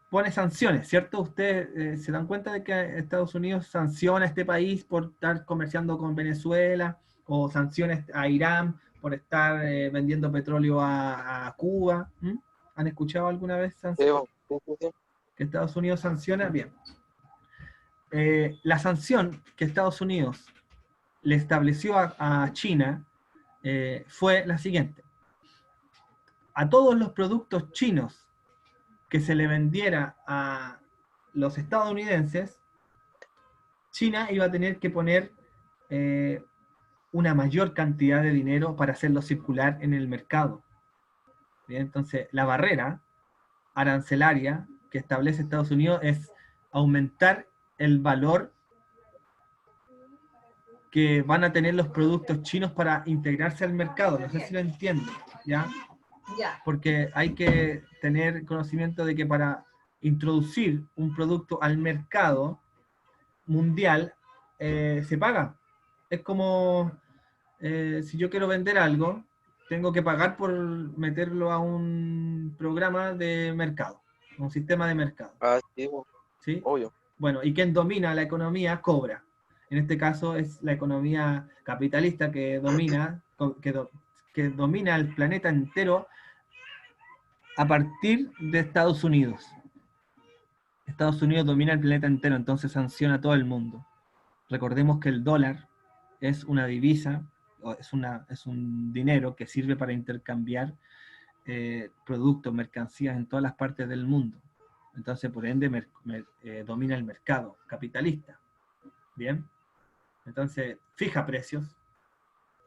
[SPEAKER 1] pone sanciones, ¿cierto? Ustedes se dan cuenta de que Estados Unidos sanciona a este país por estar comerciando con Venezuela, o sanciones a Irán por estar vendiendo petróleo a Cuba. ¿Mm? ¿Han escuchado alguna vez sanciones?
[SPEAKER 4] Sí.
[SPEAKER 1] Que Estados Unidos sanciona? Bien. La sanción que Estados Unidos le estableció a China fue la siguiente. A todos los productos chinos que se le vendiera a los estadounidenses, China iba a tener que poner una mayor cantidad de dinero para hacerlo circular en el mercado. Bien, entonces, la barrera arancelaria que establece Estados Unidos es aumentar el valor que van a tener los productos chinos para integrarse al mercado. No sé si lo entienden, ¿ya? Porque hay que tener conocimiento de que para introducir un producto al mercado mundial se paga. Es como si yo quiero vender algo, tengo que pagar por meterlo a un programa de mercado, un sistema de mercado.
[SPEAKER 4] Ah, sí,
[SPEAKER 1] ¿Sí?
[SPEAKER 4] obvio.
[SPEAKER 1] Bueno, y quien domina la economía cobra. En este caso es la economía capitalista que domina el planeta entero a partir de Estados Unidos. Estados Unidos domina el planeta entero, entonces sanciona a todo el mundo. Recordemos que el dólar es una divisa, es un dinero que sirve para intercambiar productos, mercancías en todas las partes del mundo. Entonces, por ende, domina el mercado capitalista. ¿Bien? Entonces, fija precios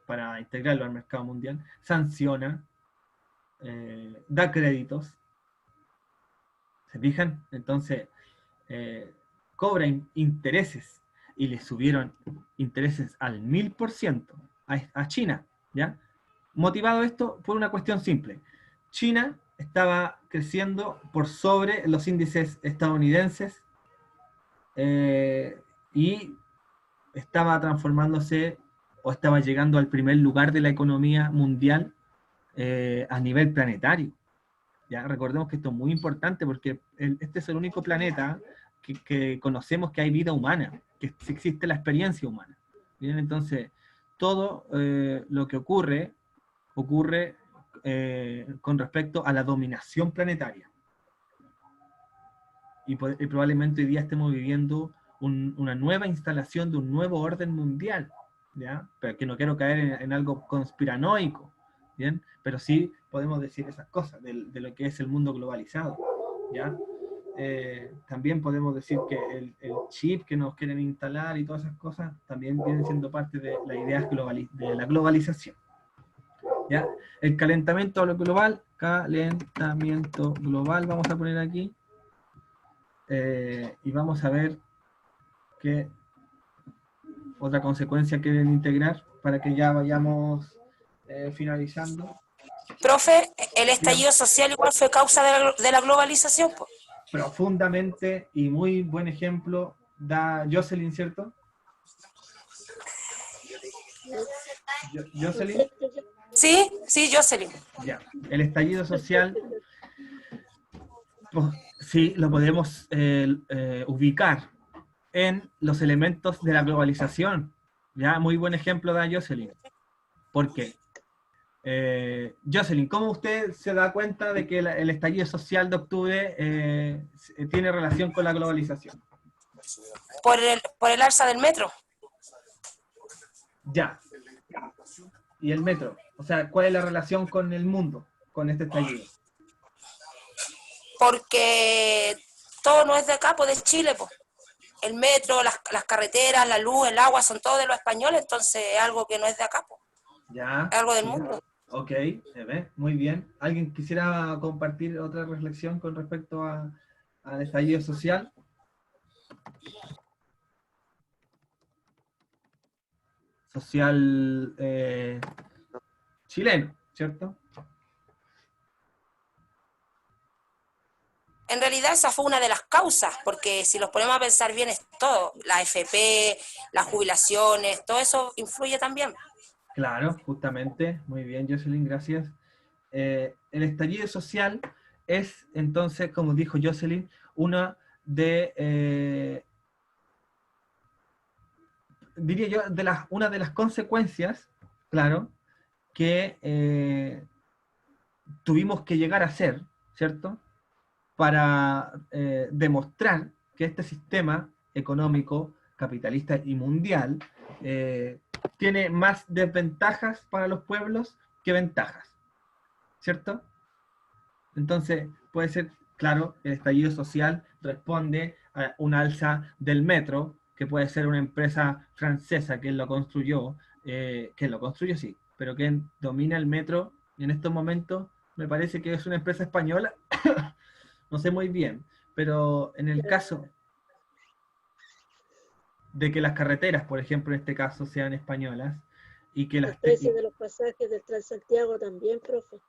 [SPEAKER 1] para integrarlo al mercado mundial, sanciona, da créditos. ¿Se fijan? Entonces, cobra intereses, y le subieron intereses al 1000% a China, ¿ya? Motivado esto por una cuestión simple. China estaba creciendo por sobre los índices estadounidenses y estaba transformándose o estaba llegando al primer lugar de la economía mundial a nivel planetario. ¿Ya? Recordemos que esto es muy importante porque este es el único planeta que conocemos que hay vida humana, que existe la experiencia humana. ¿Bien? Entonces, todo lo que ocurre con respecto a la dominación planetaria. Y probablemente hoy día estemos viviendo una nueva instalación de un nuevo orden mundial, ¿ya? Pero que no quiero caer en algo conspiranoico, ¿bien? Pero sí podemos decir esas cosas de lo que es el mundo globalizado, ¿ya? También podemos decir que el chip que nos quieren instalar y todas esas cosas también vienen siendo parte de las ideas de la globalización, ¿ya? El calentamiento global, vamos a poner aquí, y vamos a ver qué otra consecuencia quieren integrar para que ya vayamos finalizando.
[SPEAKER 8] Profe, el estallido social igual fue causa de la globalización, pues.
[SPEAKER 1] Profundamente, y muy buen ejemplo da Jocelyn, ¿cierto? ¿Jocelyn?
[SPEAKER 8] Sí, Jocelyn.
[SPEAKER 1] Ya. El estallido social Sí, lo podemos ubicar en los elementos de la globalización. Ya, muy buen ejemplo da Jocelyn. ¿Por qué? Jocelyn, ¿cómo usted se da cuenta de que el estallido social de octubre tiene relación con la globalización?
[SPEAKER 8] Por el alza del metro.
[SPEAKER 1] Ya. ¿Y el metro? O sea, ¿cuál es la relación con el mundo, con este estallido?
[SPEAKER 8] Porque todo no es de acá, pues de Chile, pues. El metro, las carreteras, la luz, el agua, son todos de los españoles, entonces es algo que no es de acá, pues.
[SPEAKER 1] Ya.
[SPEAKER 8] Es algo del
[SPEAKER 1] Ya.
[SPEAKER 8] mundo.
[SPEAKER 1] Ok, muy bien. ¿Alguien quisiera compartir otra reflexión con respecto al estallido social? Social chileno, ¿cierto?
[SPEAKER 8] En realidad esa fue una de las causas, porque si los ponemos a pensar bien es todo, la AFP, las jubilaciones, todo eso influye también.
[SPEAKER 1] Claro, justamente. Muy bien, Jocelyn, gracias. El estallido social es, entonces, como dijo Jocelyn, una de, diría yo, una de las consecuencias, claro, que tuvimos que llegar a ser, ¿cierto? Para demostrar que este sistema económico, capitalista y mundial tiene más desventajas para los pueblos que ventajas, ¿cierto? Entonces, puede ser, claro, el estallido social responde a un alza del metro, que puede ser una empresa francesa que lo construyó sí, pero que domina el metro en estos momentos, me parece que es una empresa española, no sé muy bien, pero en el caso de que las carreteras, por ejemplo, en este caso, sean españolas, y que
[SPEAKER 6] El precio de los pasajes del Transantiago también, profe.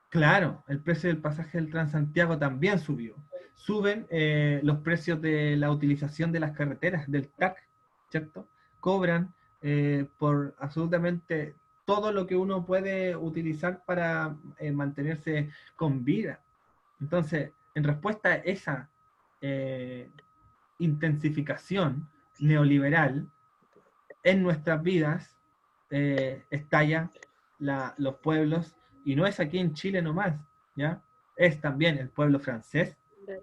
[SPEAKER 1] Claro, el precio del pasaje del Transantiago también subió. Suben los precios de la utilización de las carreteras, del TAC, ¿cierto? Cobran por absolutamente todo lo que uno puede utilizar para mantenerse con vida. Entonces, en respuesta a esa intensificación neoliberal en nuestras vidas, estalla los pueblos, y no es aquí en Chile nomás, ¿ya? Es también el pueblo francés,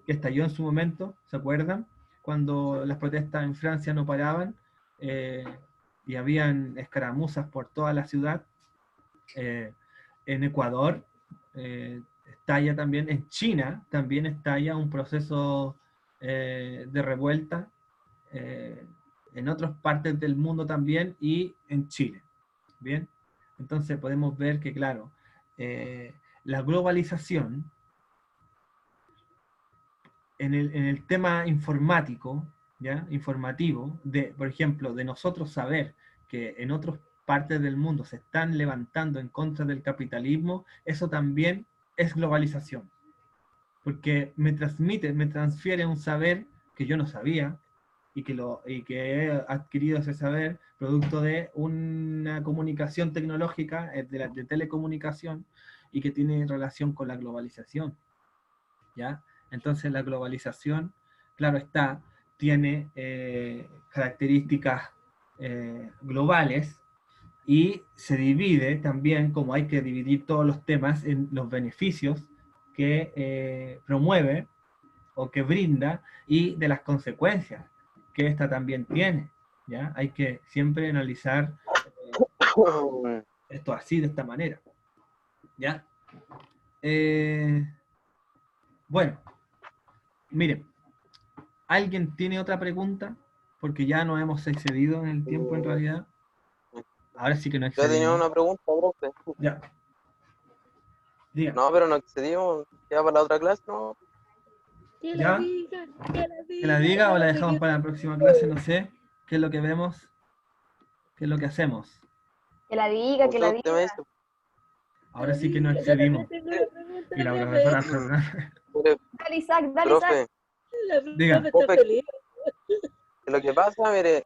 [SPEAKER 1] que estalló en su momento, ¿se acuerdan? Cuando las protestas en Francia no paraban, y habían escaramuzas por toda la ciudad. En Ecuador estalla también, en China también estalla un proceso de revuelta, en otras partes del mundo también, y en Chile. Bien, entonces podemos ver que, claro, la globalización en el tema informático, ¿ya? Informativo, por ejemplo, de nosotros saber que en otras partes del mundo se están levantando en contra del capitalismo, eso también es globalización, porque me transfiere un saber que yo no sabía, y que he adquirido ese saber producto de una comunicación tecnológica, de telecomunicación, y que tiene relación con la globalización, ¿ya? Entonces la globalización, claro está, tiene características globales, y se divide también, como hay que dividir todos los temas, en los beneficios que promueve o que brinda, y de las consecuencias que esta también tiene, ¿ya? Hay que siempre analizar esto así, de esta manera, ¿ya? Bueno, miren, ¿alguien tiene otra pregunta? Porque ya nos hemos excedido en el tiempo en realidad. Ahora sí que no
[SPEAKER 4] Yo tenía
[SPEAKER 1] excedimos.
[SPEAKER 4] una pregunta, profe.
[SPEAKER 1] Ya. Diga.
[SPEAKER 4] No, pero no excedimos. Ya para la otra clase, ¿no?
[SPEAKER 6] Que
[SPEAKER 1] ¿Ya?
[SPEAKER 6] la diga, que la diga.
[SPEAKER 1] ¿Que la diga o la dejamos para la próxima clase? No sé. ¿Qué es lo que vemos? ¿Qué es lo que hacemos?
[SPEAKER 2] Que la diga, que la
[SPEAKER 4] Usted me
[SPEAKER 2] diga.
[SPEAKER 4] dice,
[SPEAKER 1] Ahora sí que nos excedimos. Y la profesora Fernández.
[SPEAKER 2] Dale, Isaac, dale, Isaac.
[SPEAKER 4] profe,
[SPEAKER 1] Diga.
[SPEAKER 6] La profe está feliz.
[SPEAKER 4] que lo que pasa, mire,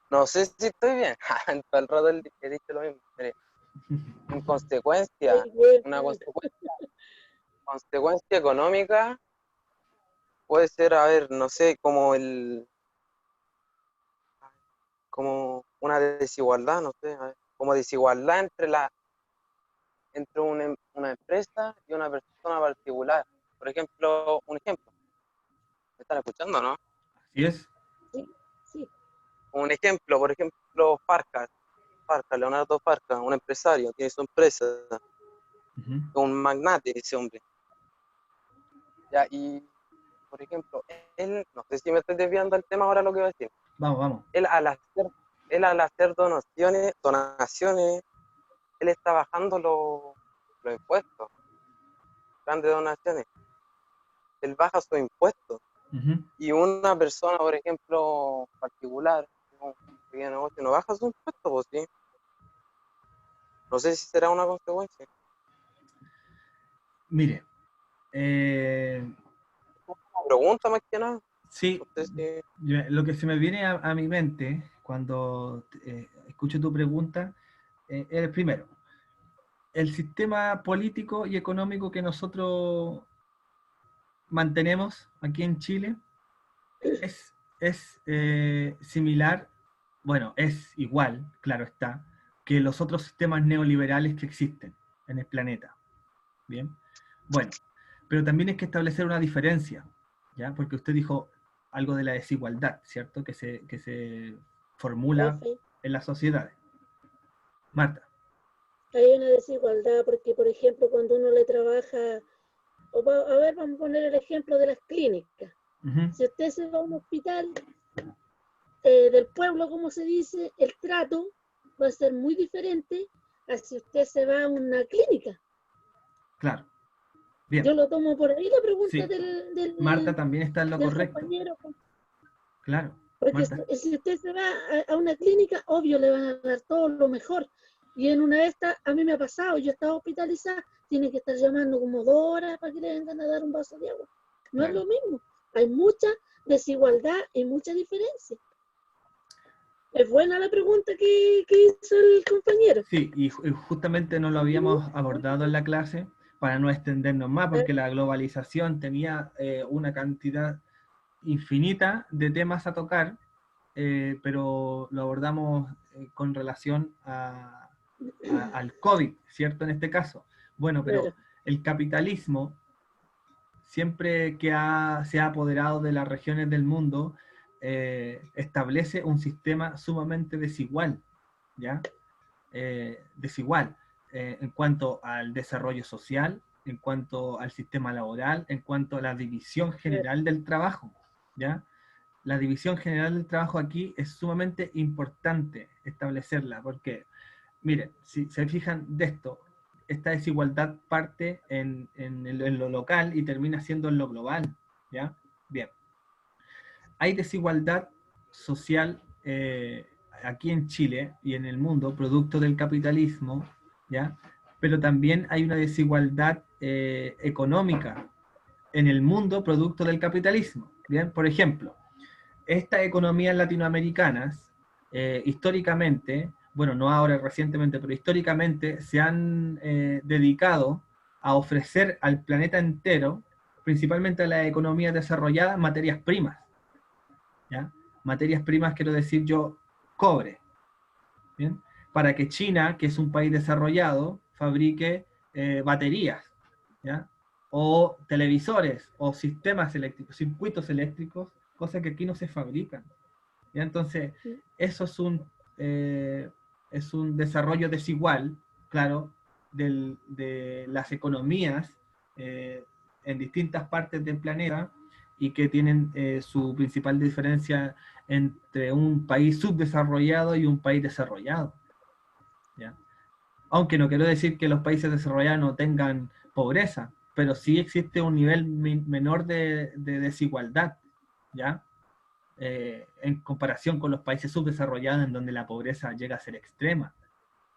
[SPEAKER 4] no sé si estoy bien. Todo el rato he dicho lo mismo. Mire, en consecuencia, una consecuencia económica puede ser, a ver, no sé, como una desigualdad, no sé, a ver, como desigualdad entre una empresa y una persona particular. Por ejemplo, un ejemplo, ¿me están escuchando, no?
[SPEAKER 1] Así es.
[SPEAKER 6] Sí, sí,
[SPEAKER 4] Un ejemplo, por ejemplo, Farcas, Leonardo Farcas, un empresario, tiene su empresa,
[SPEAKER 1] Ujú.
[SPEAKER 4] un magnate ese hombre. Ya, y, por ejemplo, él, no sé si me estoy desviando del tema ahora lo que voy a decir,
[SPEAKER 1] Vamos, vamos.
[SPEAKER 4] él al hacer donaciones, él está bajando los impuestos, grandes donaciones, él baja sus impuestos.
[SPEAKER 1] Ujú.
[SPEAKER 4] Y una persona, por ejemplo, particular, un pequeño negocio, no baja sus impuestos, pues sí. No sé si será una consecuencia.
[SPEAKER 1] Mire,
[SPEAKER 4] Una pregunta más que nada.
[SPEAKER 1] sí,
[SPEAKER 4] No sé si...
[SPEAKER 1] lo que se me viene a mi mente cuando escucho tu pregunta es el primero. El sistema político y económico que nosotros mantenemos aquí en Chile es similar, bueno, es igual, claro está, que los otros sistemas neoliberales que existen en el planeta. Bien, bueno, pero también hay que establecer una diferencia, ¿ya? Porque usted dijo algo de la desigualdad, ¿cierto? Que se formula
[SPEAKER 6] profe.
[SPEAKER 1] en las sociedades. Marta.
[SPEAKER 6] Hay una desigualdad porque, por ejemplo, cuando uno le trabaja, a ver, vamos a poner el ejemplo de las clínicas.
[SPEAKER 1] Ujú.
[SPEAKER 6] Si usted se va a un hospital del pueblo, como se dice, el trato va a ser muy diferente a si usted se va a una clínica.
[SPEAKER 1] Claro. Bien.
[SPEAKER 6] Yo lo tomo por ahí la pregunta
[SPEAKER 1] Sí. Marta también está en lo
[SPEAKER 6] del
[SPEAKER 1] correcto.
[SPEAKER 6] compañero.
[SPEAKER 1] Claro.
[SPEAKER 6] Porque
[SPEAKER 1] Marta.
[SPEAKER 6] si usted se va a una clínica, obvio le van a dar todo lo mejor. Y en una de estas, a mí me ha pasado, yo estaba hospitalizada, tiene que estar llamando como 2 horas para que le vengan a dar un vaso de agua. No es
[SPEAKER 1] Claro.
[SPEAKER 6] lo mismo. Hay mucha desigualdad y mucha diferencia. Es buena la pregunta que hizo el compañero.
[SPEAKER 1] Sí, y justamente no lo habíamos abordado en la clase para no extendernos más, porque la globalización tenía una cantidad infinita de temas a tocar, pero lo abordamos con relación al COVID, ¿cierto? En este caso. Bueno, pero
[SPEAKER 6] Claro.
[SPEAKER 1] el capitalismo, siempre que se ha apoderado de las regiones del mundo, establece un sistema sumamente desigual, ¿ya? Desigual en cuanto al desarrollo social, en cuanto al sistema laboral, en cuanto a la división general del trabajo, ¿ya? La división general del trabajo aquí es sumamente importante establecerla, porque, miren, si se fijan de esto, esta desigualdad parte en lo local y termina siendo en lo global, ¿ya? Bien. Hay desigualdad social aquí en Chile y en el mundo, producto del capitalismo, ¿ya? Pero también hay una desigualdad económica en el mundo, producto del capitalismo, ¿bien? Por ejemplo, estas economías latinoamericanas, históricamente, bueno, no ahora recientemente, pero históricamente se han dedicado a ofrecer al planeta entero, principalmente a las economías desarrolladas, materias primas, ¿ya? Materias primas, quiero decir yo, cobre, ¿bien? Para que China, que es un país desarrollado, fabrique baterías, ¿ya? O televisores, o sistemas eléctricos, circuitos eléctricos, cosas que aquí no se fabrican, ¿ya? Entonces, eso es un desarrollo desigual, claro, de las economías en distintas partes del planeta, y que tienen su principal diferencia entre un país subdesarrollado y un país desarrollado, ¿ya? Aunque no quiero decir que los países desarrollados no tengan pobreza, pero sí existe un nivel menor de desigualdad, ¿ya? En comparación con los países subdesarrollados, en donde la pobreza llega a ser extrema,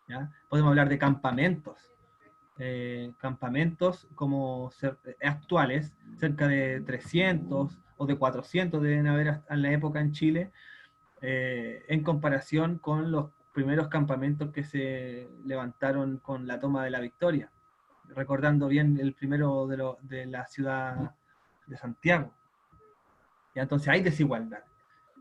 [SPEAKER 1] ¿ya? Podemos hablar de campamentos como actuales, cerca de 300 o de 400 deben haber en la época en Chile, en comparación con los primeros campamentos que se levantaron con la toma de la Victoria, recordando bien el primero de la ciudad de Santiago, ¿ya? Entonces hay desigualdad.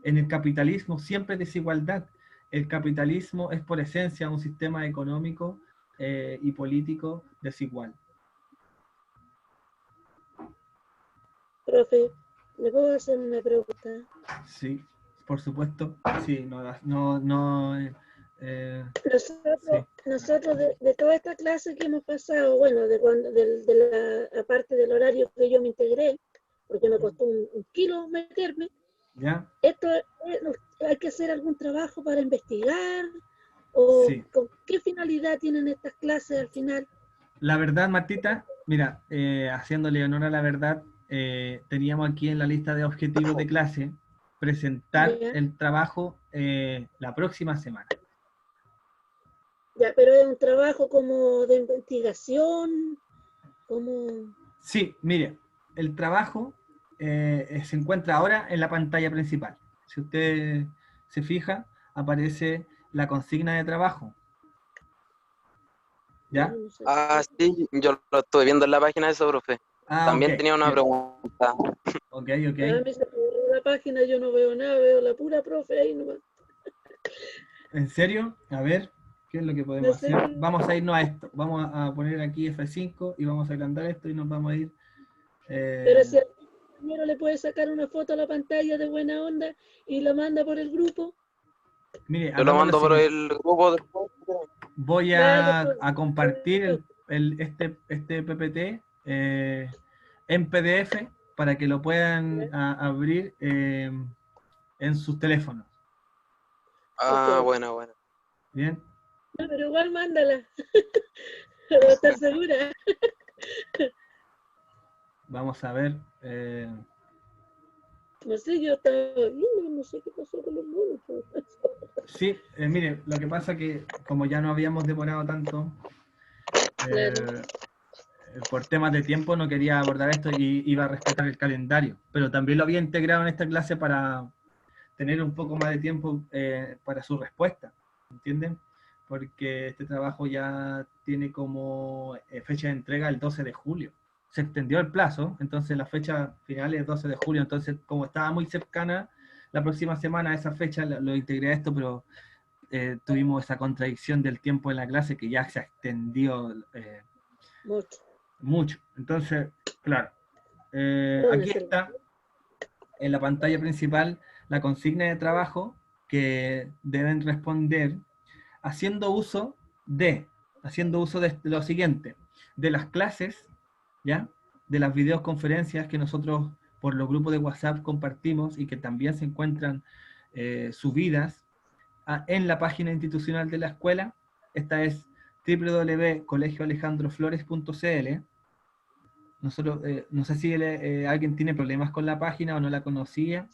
[SPEAKER 1] En el capitalismo siempre hay desigualdad. El capitalismo es por esencia un sistema económico y político desigual.
[SPEAKER 6] Profe, ¿le puedo hacer una pregunta?
[SPEAKER 1] Sí, por supuesto. Sí,
[SPEAKER 6] Nosotros de toda esta clase que hemos pasado, bueno, aparte del horario que yo me integré, porque me costó un kilo meterme,
[SPEAKER 1] ¿ya?
[SPEAKER 6] esto hay que hacer algún trabajo para investigar, o
[SPEAKER 1] Sí.
[SPEAKER 6] con qué finalidad tienen estas clases al final.
[SPEAKER 1] La verdad, Martita, mira, haciéndole honor a la verdad, teníamos aquí en la lista de objetivos de clase presentar
[SPEAKER 6] Ya.
[SPEAKER 1] el trabajo la próxima semana.
[SPEAKER 6] Ya, pero es un trabajo como de investigación, como...
[SPEAKER 1] Sí, mire, el trabajo se encuentra ahora en la pantalla principal. Si usted se fija, aparece la consigna de trabajo. ¿Ya?
[SPEAKER 6] No sé.
[SPEAKER 4] Ah, sí, yo lo estuve viendo en la página de eso, profe.
[SPEAKER 1] Ah,
[SPEAKER 4] También
[SPEAKER 1] ok,
[SPEAKER 4] tenía una
[SPEAKER 1] bien.
[SPEAKER 4] pregunta.
[SPEAKER 1] Ok.
[SPEAKER 6] A mí se me borró la página, yo no veo nada, veo la pura profe ahí nomás.
[SPEAKER 1] ¿En serio? A ver, ¿qué es lo que podemos
[SPEAKER 6] No sé.
[SPEAKER 1] hacer? Vamos a irnos a esto. Vamos a poner aquí F5 y vamos a agrandar esto y nos vamos a ir.
[SPEAKER 6] Pero si al compañero le puede sacar una foto a la pantalla de buena onda y la manda por el grupo,
[SPEAKER 1] Mire,
[SPEAKER 4] Yo lo
[SPEAKER 1] hagamos
[SPEAKER 4] mando por
[SPEAKER 1] siguiente.
[SPEAKER 4] el grupo después.
[SPEAKER 1] Voy
[SPEAKER 6] Vale, pues.
[SPEAKER 1] a compartir este PPT en PDF para que lo puedan abrir en sus teléfonos.
[SPEAKER 4] Ah,
[SPEAKER 6] Ok.
[SPEAKER 4] bueno.
[SPEAKER 1] ¿Bien?
[SPEAKER 6] No, pero igual mándala. Para estar segura.
[SPEAKER 1] Vamos a ver.
[SPEAKER 6] No sé, yo estaba viendo, no sé qué pasó con los monos. Pues.
[SPEAKER 1] Sí, mire, lo que pasa que como ya no habíamos demorado tanto,
[SPEAKER 6] Claro.
[SPEAKER 1] por temas de tiempo no quería abordar esto y iba a respetar el calendario, pero también lo había integrado en esta clase para tener un poco más de tiempo para su respuesta, ¿entienden? Porque este trabajo ya tiene como fecha de entrega el 12 de julio. Se extendió el plazo, entonces la fecha final es 12 de julio, entonces como estaba muy cercana la próxima semana a esa fecha, lo integré a esto, pero tuvimos esa contradicción del tiempo en la clase que ya se extendió
[SPEAKER 6] Mucho.
[SPEAKER 1] mucho. Entonces, claro, aquí está en la pantalla principal la consigna de trabajo que deben responder haciendo uso de lo siguiente, de las clases, ¿ya? De las videoconferencias que nosotros por los grupos de WhatsApp compartimos y que también se encuentran subidas en la página institucional de la escuela. Esta es www.colegioalejandroflores.cl. Nosotros, no sé si alguien tiene problemas con la página o no la conocía.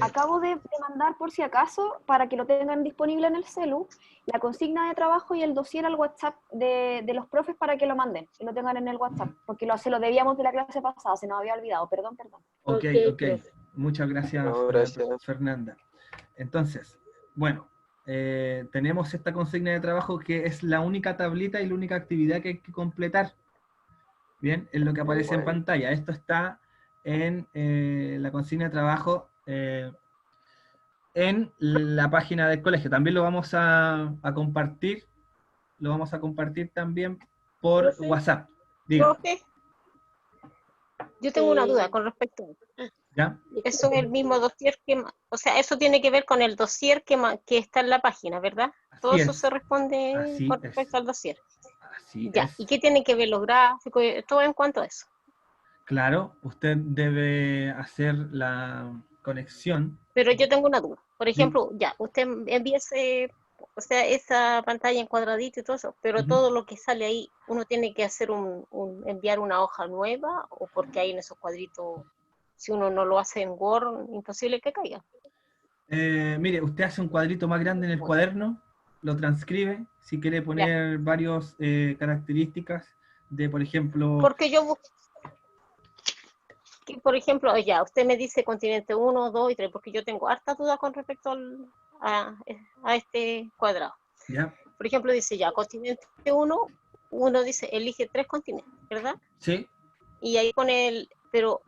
[SPEAKER 2] Acabo de mandar, por si acaso, para que lo tengan disponible en el celu, la consigna de trabajo y el dossier al WhatsApp de los profes para que lo manden y lo tengan en el WhatsApp, porque se lo debíamos de la clase pasada, se nos había olvidado, perdón.
[SPEAKER 1] Ok.
[SPEAKER 6] Profe.
[SPEAKER 1] Muchas gracias,
[SPEAKER 4] No, gracias.
[SPEAKER 1] Fernanda. Entonces, bueno, tenemos esta consigna de trabajo que es la única tablita y la única actividad que hay que completar. Bien, es lo que aparece en pantalla. Esto está en la consigna de trabajo en la página del colegio. También lo vamos a compartir. Lo vamos a compartir también por
[SPEAKER 6] ¿Profe?
[SPEAKER 1] WhatsApp. Diga.
[SPEAKER 3] Profe, yo tengo una duda con respecto a eso.
[SPEAKER 1] ¿Ya?
[SPEAKER 3] Eso es el mismo dossier o sea, eso tiene que ver con el dossier que está en la página, ¿verdad? Todo
[SPEAKER 1] Así
[SPEAKER 3] eso
[SPEAKER 1] es.
[SPEAKER 3] se responde
[SPEAKER 1] Así
[SPEAKER 3] con
[SPEAKER 1] es.
[SPEAKER 3] respecto al dossier.
[SPEAKER 1] Así
[SPEAKER 3] Ya,
[SPEAKER 1] es.
[SPEAKER 3] ¿y qué tiene que ver los gráficos? Todo en cuanto a eso.
[SPEAKER 1] Claro, usted debe hacer la conexión.
[SPEAKER 3] Pero yo tengo una duda. Por ejemplo, ya, usted envía esa pantalla en cuadradito y todo eso, pero todo lo que sale ahí, uno tiene que hacer enviar una hoja nueva, o porque ahí en esos cuadritos, si uno no lo hace en Word, imposible que caiga.
[SPEAKER 1] Mire, usted hace un cuadrito más grande en el cuaderno, lo transcribe, si quiere poner varias características de, por ejemplo...
[SPEAKER 3] Porque yo busco, por ejemplo, ya, usted me dice continente 1, 2 y 3, porque yo tengo hartas dudas con respecto a este cuadrado.
[SPEAKER 1] ¿Ya?
[SPEAKER 3] Por ejemplo, dice ya, continente 1, uno dice, elige 3 continentes, ¿verdad?
[SPEAKER 1] Sí.
[SPEAKER 3] Y ahí pone pero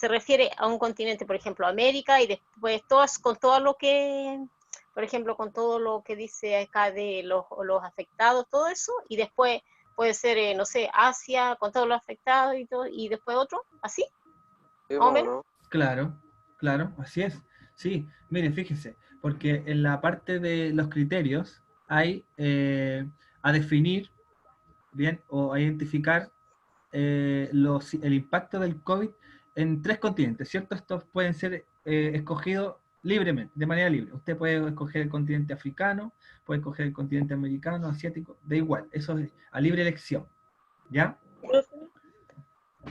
[SPEAKER 3] se refiere a un continente, por ejemplo, América, y después con todo lo que, por ejemplo, con todo lo que dice acá de los afectados, todo eso, y después puede ser, no sé, Asia, con todos los afectados y todo, y después otro, ¿así?
[SPEAKER 4] Sí,
[SPEAKER 3] ¿Más o menos?
[SPEAKER 1] Claro, claro, así es. Sí, mire, fíjese, porque en la parte de los criterios hay a definir, bien, o a identificar el impacto del COVID en 3 continentes, ¿cierto? Estos pueden ser escogidos libremente, de manera libre. Usted puede escoger el continente africano, puede escoger el continente americano, asiático, da igual, eso es a libre elección, ¿ya?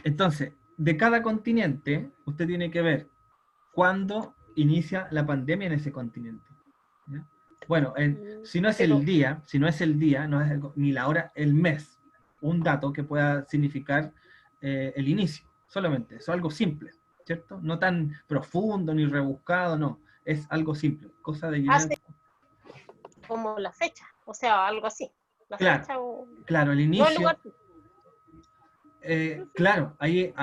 [SPEAKER 1] Entonces, de cada continente, usted tiene que ver cuándo inicia la pandemia en ese continente, ¿ya? Bueno, si no es el día, no es ni la hora, el mes, un dato que pueda significar el inicio, solamente, eso es algo simple, ¿cierto? No tan profundo ni rebuscado, no, es algo simple, cosa de llenar.
[SPEAKER 3] Como la fecha, o sea, algo así. La
[SPEAKER 1] claro,
[SPEAKER 3] fecha o...
[SPEAKER 1] claro, el inicio.
[SPEAKER 3] No el lugar.
[SPEAKER 1] Claro, ahí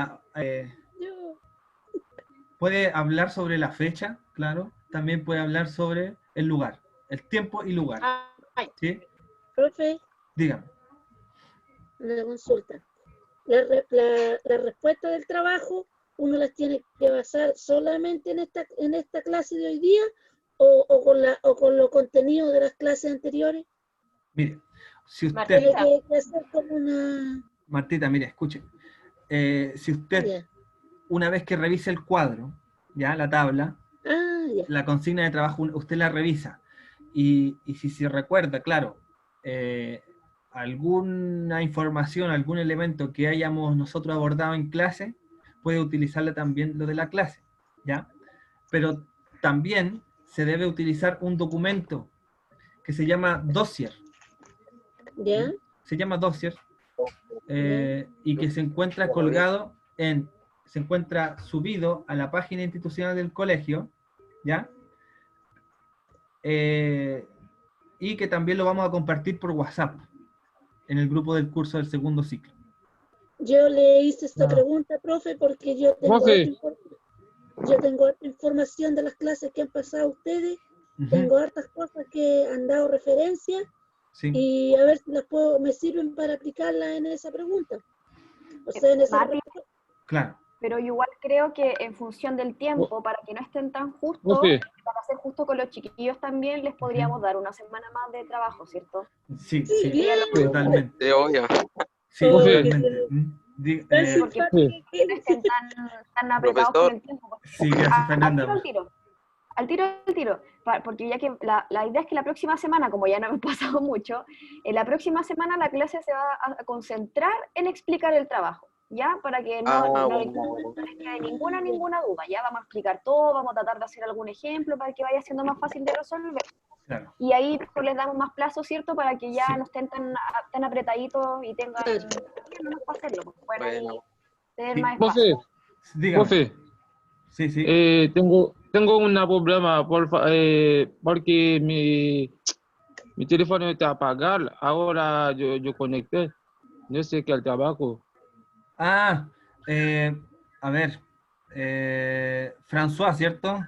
[SPEAKER 1] puede hablar sobre la fecha, claro, también puede hablar sobre el lugar, el tiempo y lugar. ¿Sí?
[SPEAKER 6] Profe,
[SPEAKER 1] dígame.
[SPEAKER 6] Una consulta. La respuesta del trabajo, ¿uno las tiene que basar solamente en esta clase de hoy día o con los contenidos de las clases anteriores?
[SPEAKER 1] Mire, si usted...
[SPEAKER 3] Martita,
[SPEAKER 6] tiene que hacer como una...
[SPEAKER 1] Martita, mire, escuche. Si usted, una vez que revise el cuadro, ya la tabla, la consigna de trabajo, usted la revisa. Y si se recuerda, claro, alguna información, algún elemento que hayamos nosotros abordado en clase, puede utilizarla también lo de la clase, ¿ya? Pero también se debe utilizar un documento que se llama dossier.
[SPEAKER 6] ¿Ya?
[SPEAKER 1] Se llama dossier, y que se encuentra colgado se encuentra subido a la página institucional del colegio, ¿ya? Y que también lo vamos a compartir por WhatsApp en el grupo del curso del segundo ciclo.
[SPEAKER 6] Yo le hice esta pregunta, profe, porque yo tengo harta información de las clases que han pasado ustedes, tengo hartas cosas que han dado referencia, y a ver si me sirven para aplicarlas en esa pregunta. O sea, en esa
[SPEAKER 1] claro.
[SPEAKER 2] Pero igual creo que en función del tiempo, para que no estén tan justos, para ser justo con los chiquillos también, les podríamos dar una semana más de trabajo, ¿cierto?
[SPEAKER 1] Sí, totalmente.
[SPEAKER 4] Sí, obvio.
[SPEAKER 1] Sí, totalmente.
[SPEAKER 2] Porque no estén tan apretados con el tiempo.
[SPEAKER 1] Sí, gracias, Fernanda.
[SPEAKER 2] Al tiro, porque ya que la idea es que la próxima semana, como ya no hemos pasado mucho, en la próxima semana la clase se va a concentrar en explicar el trabajo, ¿ya? Para que no les quede ninguna duda, ya vamos a explicar todo, vamos a tratar de hacer algún ejemplo para que vaya siendo más fácil de resolver.
[SPEAKER 1] Claro.
[SPEAKER 2] Y ahí les damos más plazo, ¿cierto? Para que ya no estén tan apretaditos y tengan menos para hacerlo, pues pueden ahí tener más espacio.
[SPEAKER 9] Profe,
[SPEAKER 1] sí.
[SPEAKER 9] Tengo un problema, porque mi teléfono está apagado, ahora yo conecté, yo sé que al trabajo.
[SPEAKER 1] A ver, François, ¿cierto?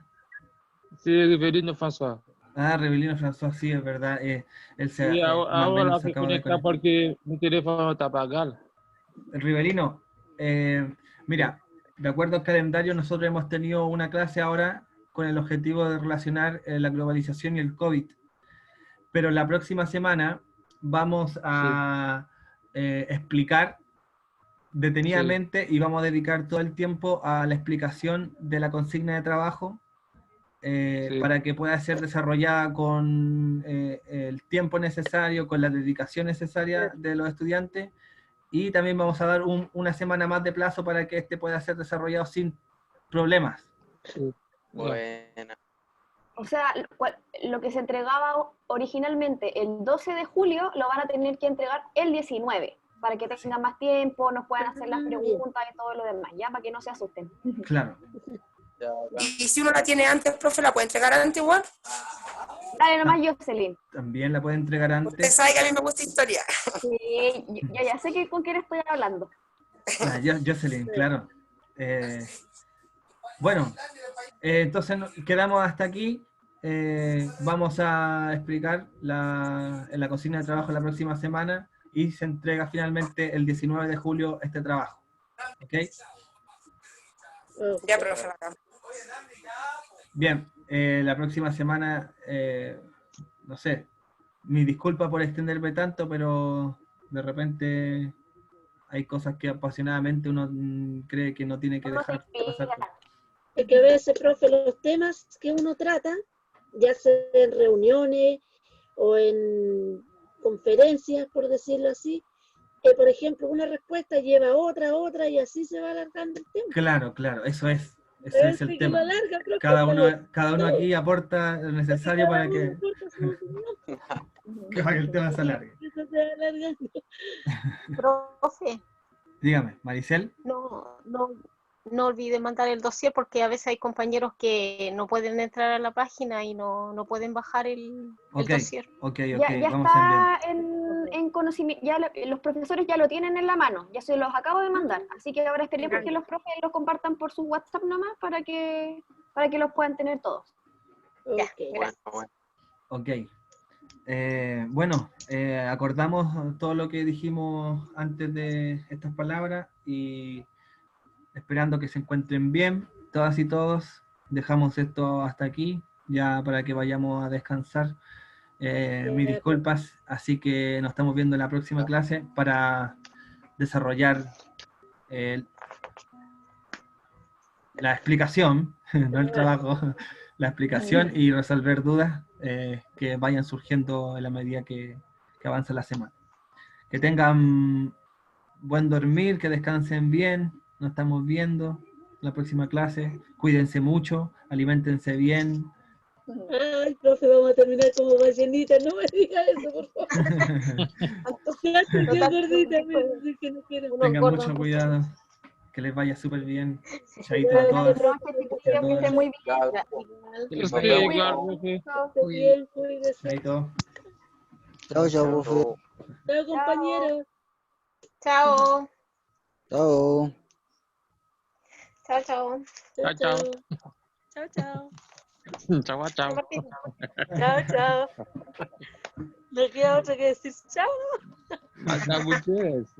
[SPEAKER 9] Sí, Rivelino François.
[SPEAKER 1] Rivelino François, sí, es verdad. Él se
[SPEAKER 9] ahora se
[SPEAKER 1] acaba de
[SPEAKER 9] conecta porque mi teléfono está apagado.
[SPEAKER 1] Rivelino, mira, de acuerdo al calendario, nosotros hemos tenido una clase ahora con el objetivo de relacionar la globalización y el COVID. Pero la próxima semana vamos a explicar detenidamente y vamos a dedicar todo el tiempo a la explicación de la consigna de trabajo para que pueda ser desarrollada con el tiempo necesario, con la dedicación necesaria de los estudiantes, y también vamos a dar una semana más de plazo para que este pueda ser desarrollado sin problemas.
[SPEAKER 4] Buena.
[SPEAKER 2] O sea, lo que se entregaba originalmente el 12 de julio lo van a tener que entregar el 19, para que tengan más tiempo, nos puedan hacer las preguntas y todo lo demás, ya, para que no se asusten.
[SPEAKER 1] Claro.
[SPEAKER 8] Y si uno la tiene antes, profe, ¿la puede entregar antes igual?
[SPEAKER 2] Dale nomás, Jocelyn.
[SPEAKER 1] También la puede entregar antes.
[SPEAKER 8] Usted sabe que a mí me gusta historia.
[SPEAKER 2] Sí, yo ya sé con quién estoy hablando.
[SPEAKER 1] Jocelyn, claro. Bueno, entonces quedamos hasta aquí. Vamos a explicar en la consigna de trabajo la próxima semana y se entrega finalmente el 19 de julio este trabajo. ¿Ok?
[SPEAKER 8] Ya, profe, bacán.
[SPEAKER 1] Bien, la próxima semana, no sé, mi disculpa por extenderme tanto, pero de repente hay cosas que apasionadamente uno cree que no tiene que dejar pasar.
[SPEAKER 6] Es que a veces, profe, los temas que uno trata, ya sea en reuniones o en conferencias, por decirlo así, por ejemplo, una respuesta lleva a otra, y así se va alargando el tema.
[SPEAKER 1] Claro, claro, ese es el tema. Cada uno aquí aporta lo necesario para que el tema se alargue.
[SPEAKER 3] Profe,
[SPEAKER 1] Dígame, Maricel.
[SPEAKER 3] no olvide mandar el dossier porque a veces hay compañeros que no pueden entrar a la página y no pueden bajar el dossier.
[SPEAKER 2] Ya
[SPEAKER 1] vamos
[SPEAKER 2] está en conocimiento, los profesores ya lo tienen en la mano, ya se los acabo de mandar, así que ahora esperemos que los profes los compartan por su WhatsApp nomás para que los puedan tener todos.
[SPEAKER 3] Ya,
[SPEAKER 1] Ok. Bueno, acordamos todo lo que dijimos antes de estas palabras y esperando que se encuentren bien, todas y todos. Dejamos esto hasta aquí, ya para que vayamos a descansar. Mis disculpas, así que nos estamos viendo en la próxima clase para desarrollar la explicación, no el trabajo, la explicación y resolver dudas que vayan surgiendo en la medida que avanza la semana. Que tengan buen dormir, que descansen bien, nos estamos viendo en la próxima clase, cuídense mucho, aliméntense bien.
[SPEAKER 6] Ay, profe, vamos a terminar como ballenita, no me diga eso, por favor.
[SPEAKER 1] Tengan mucho cuidado, que les vaya súper bien. Chaito a todos.
[SPEAKER 2] Muy
[SPEAKER 6] bien, cuídese.
[SPEAKER 1] Chaito.
[SPEAKER 5] Chao, chao, profe.
[SPEAKER 6] Chao, compañeros.
[SPEAKER 3] Chao.
[SPEAKER 5] Chao.
[SPEAKER 3] Chao, chao.
[SPEAKER 9] Chao, chao.
[SPEAKER 3] Chao, chao.
[SPEAKER 9] Chao, chao.
[SPEAKER 3] Chao, chao.
[SPEAKER 6] No queda otra que decir chao.
[SPEAKER 9] Hasta ustedes.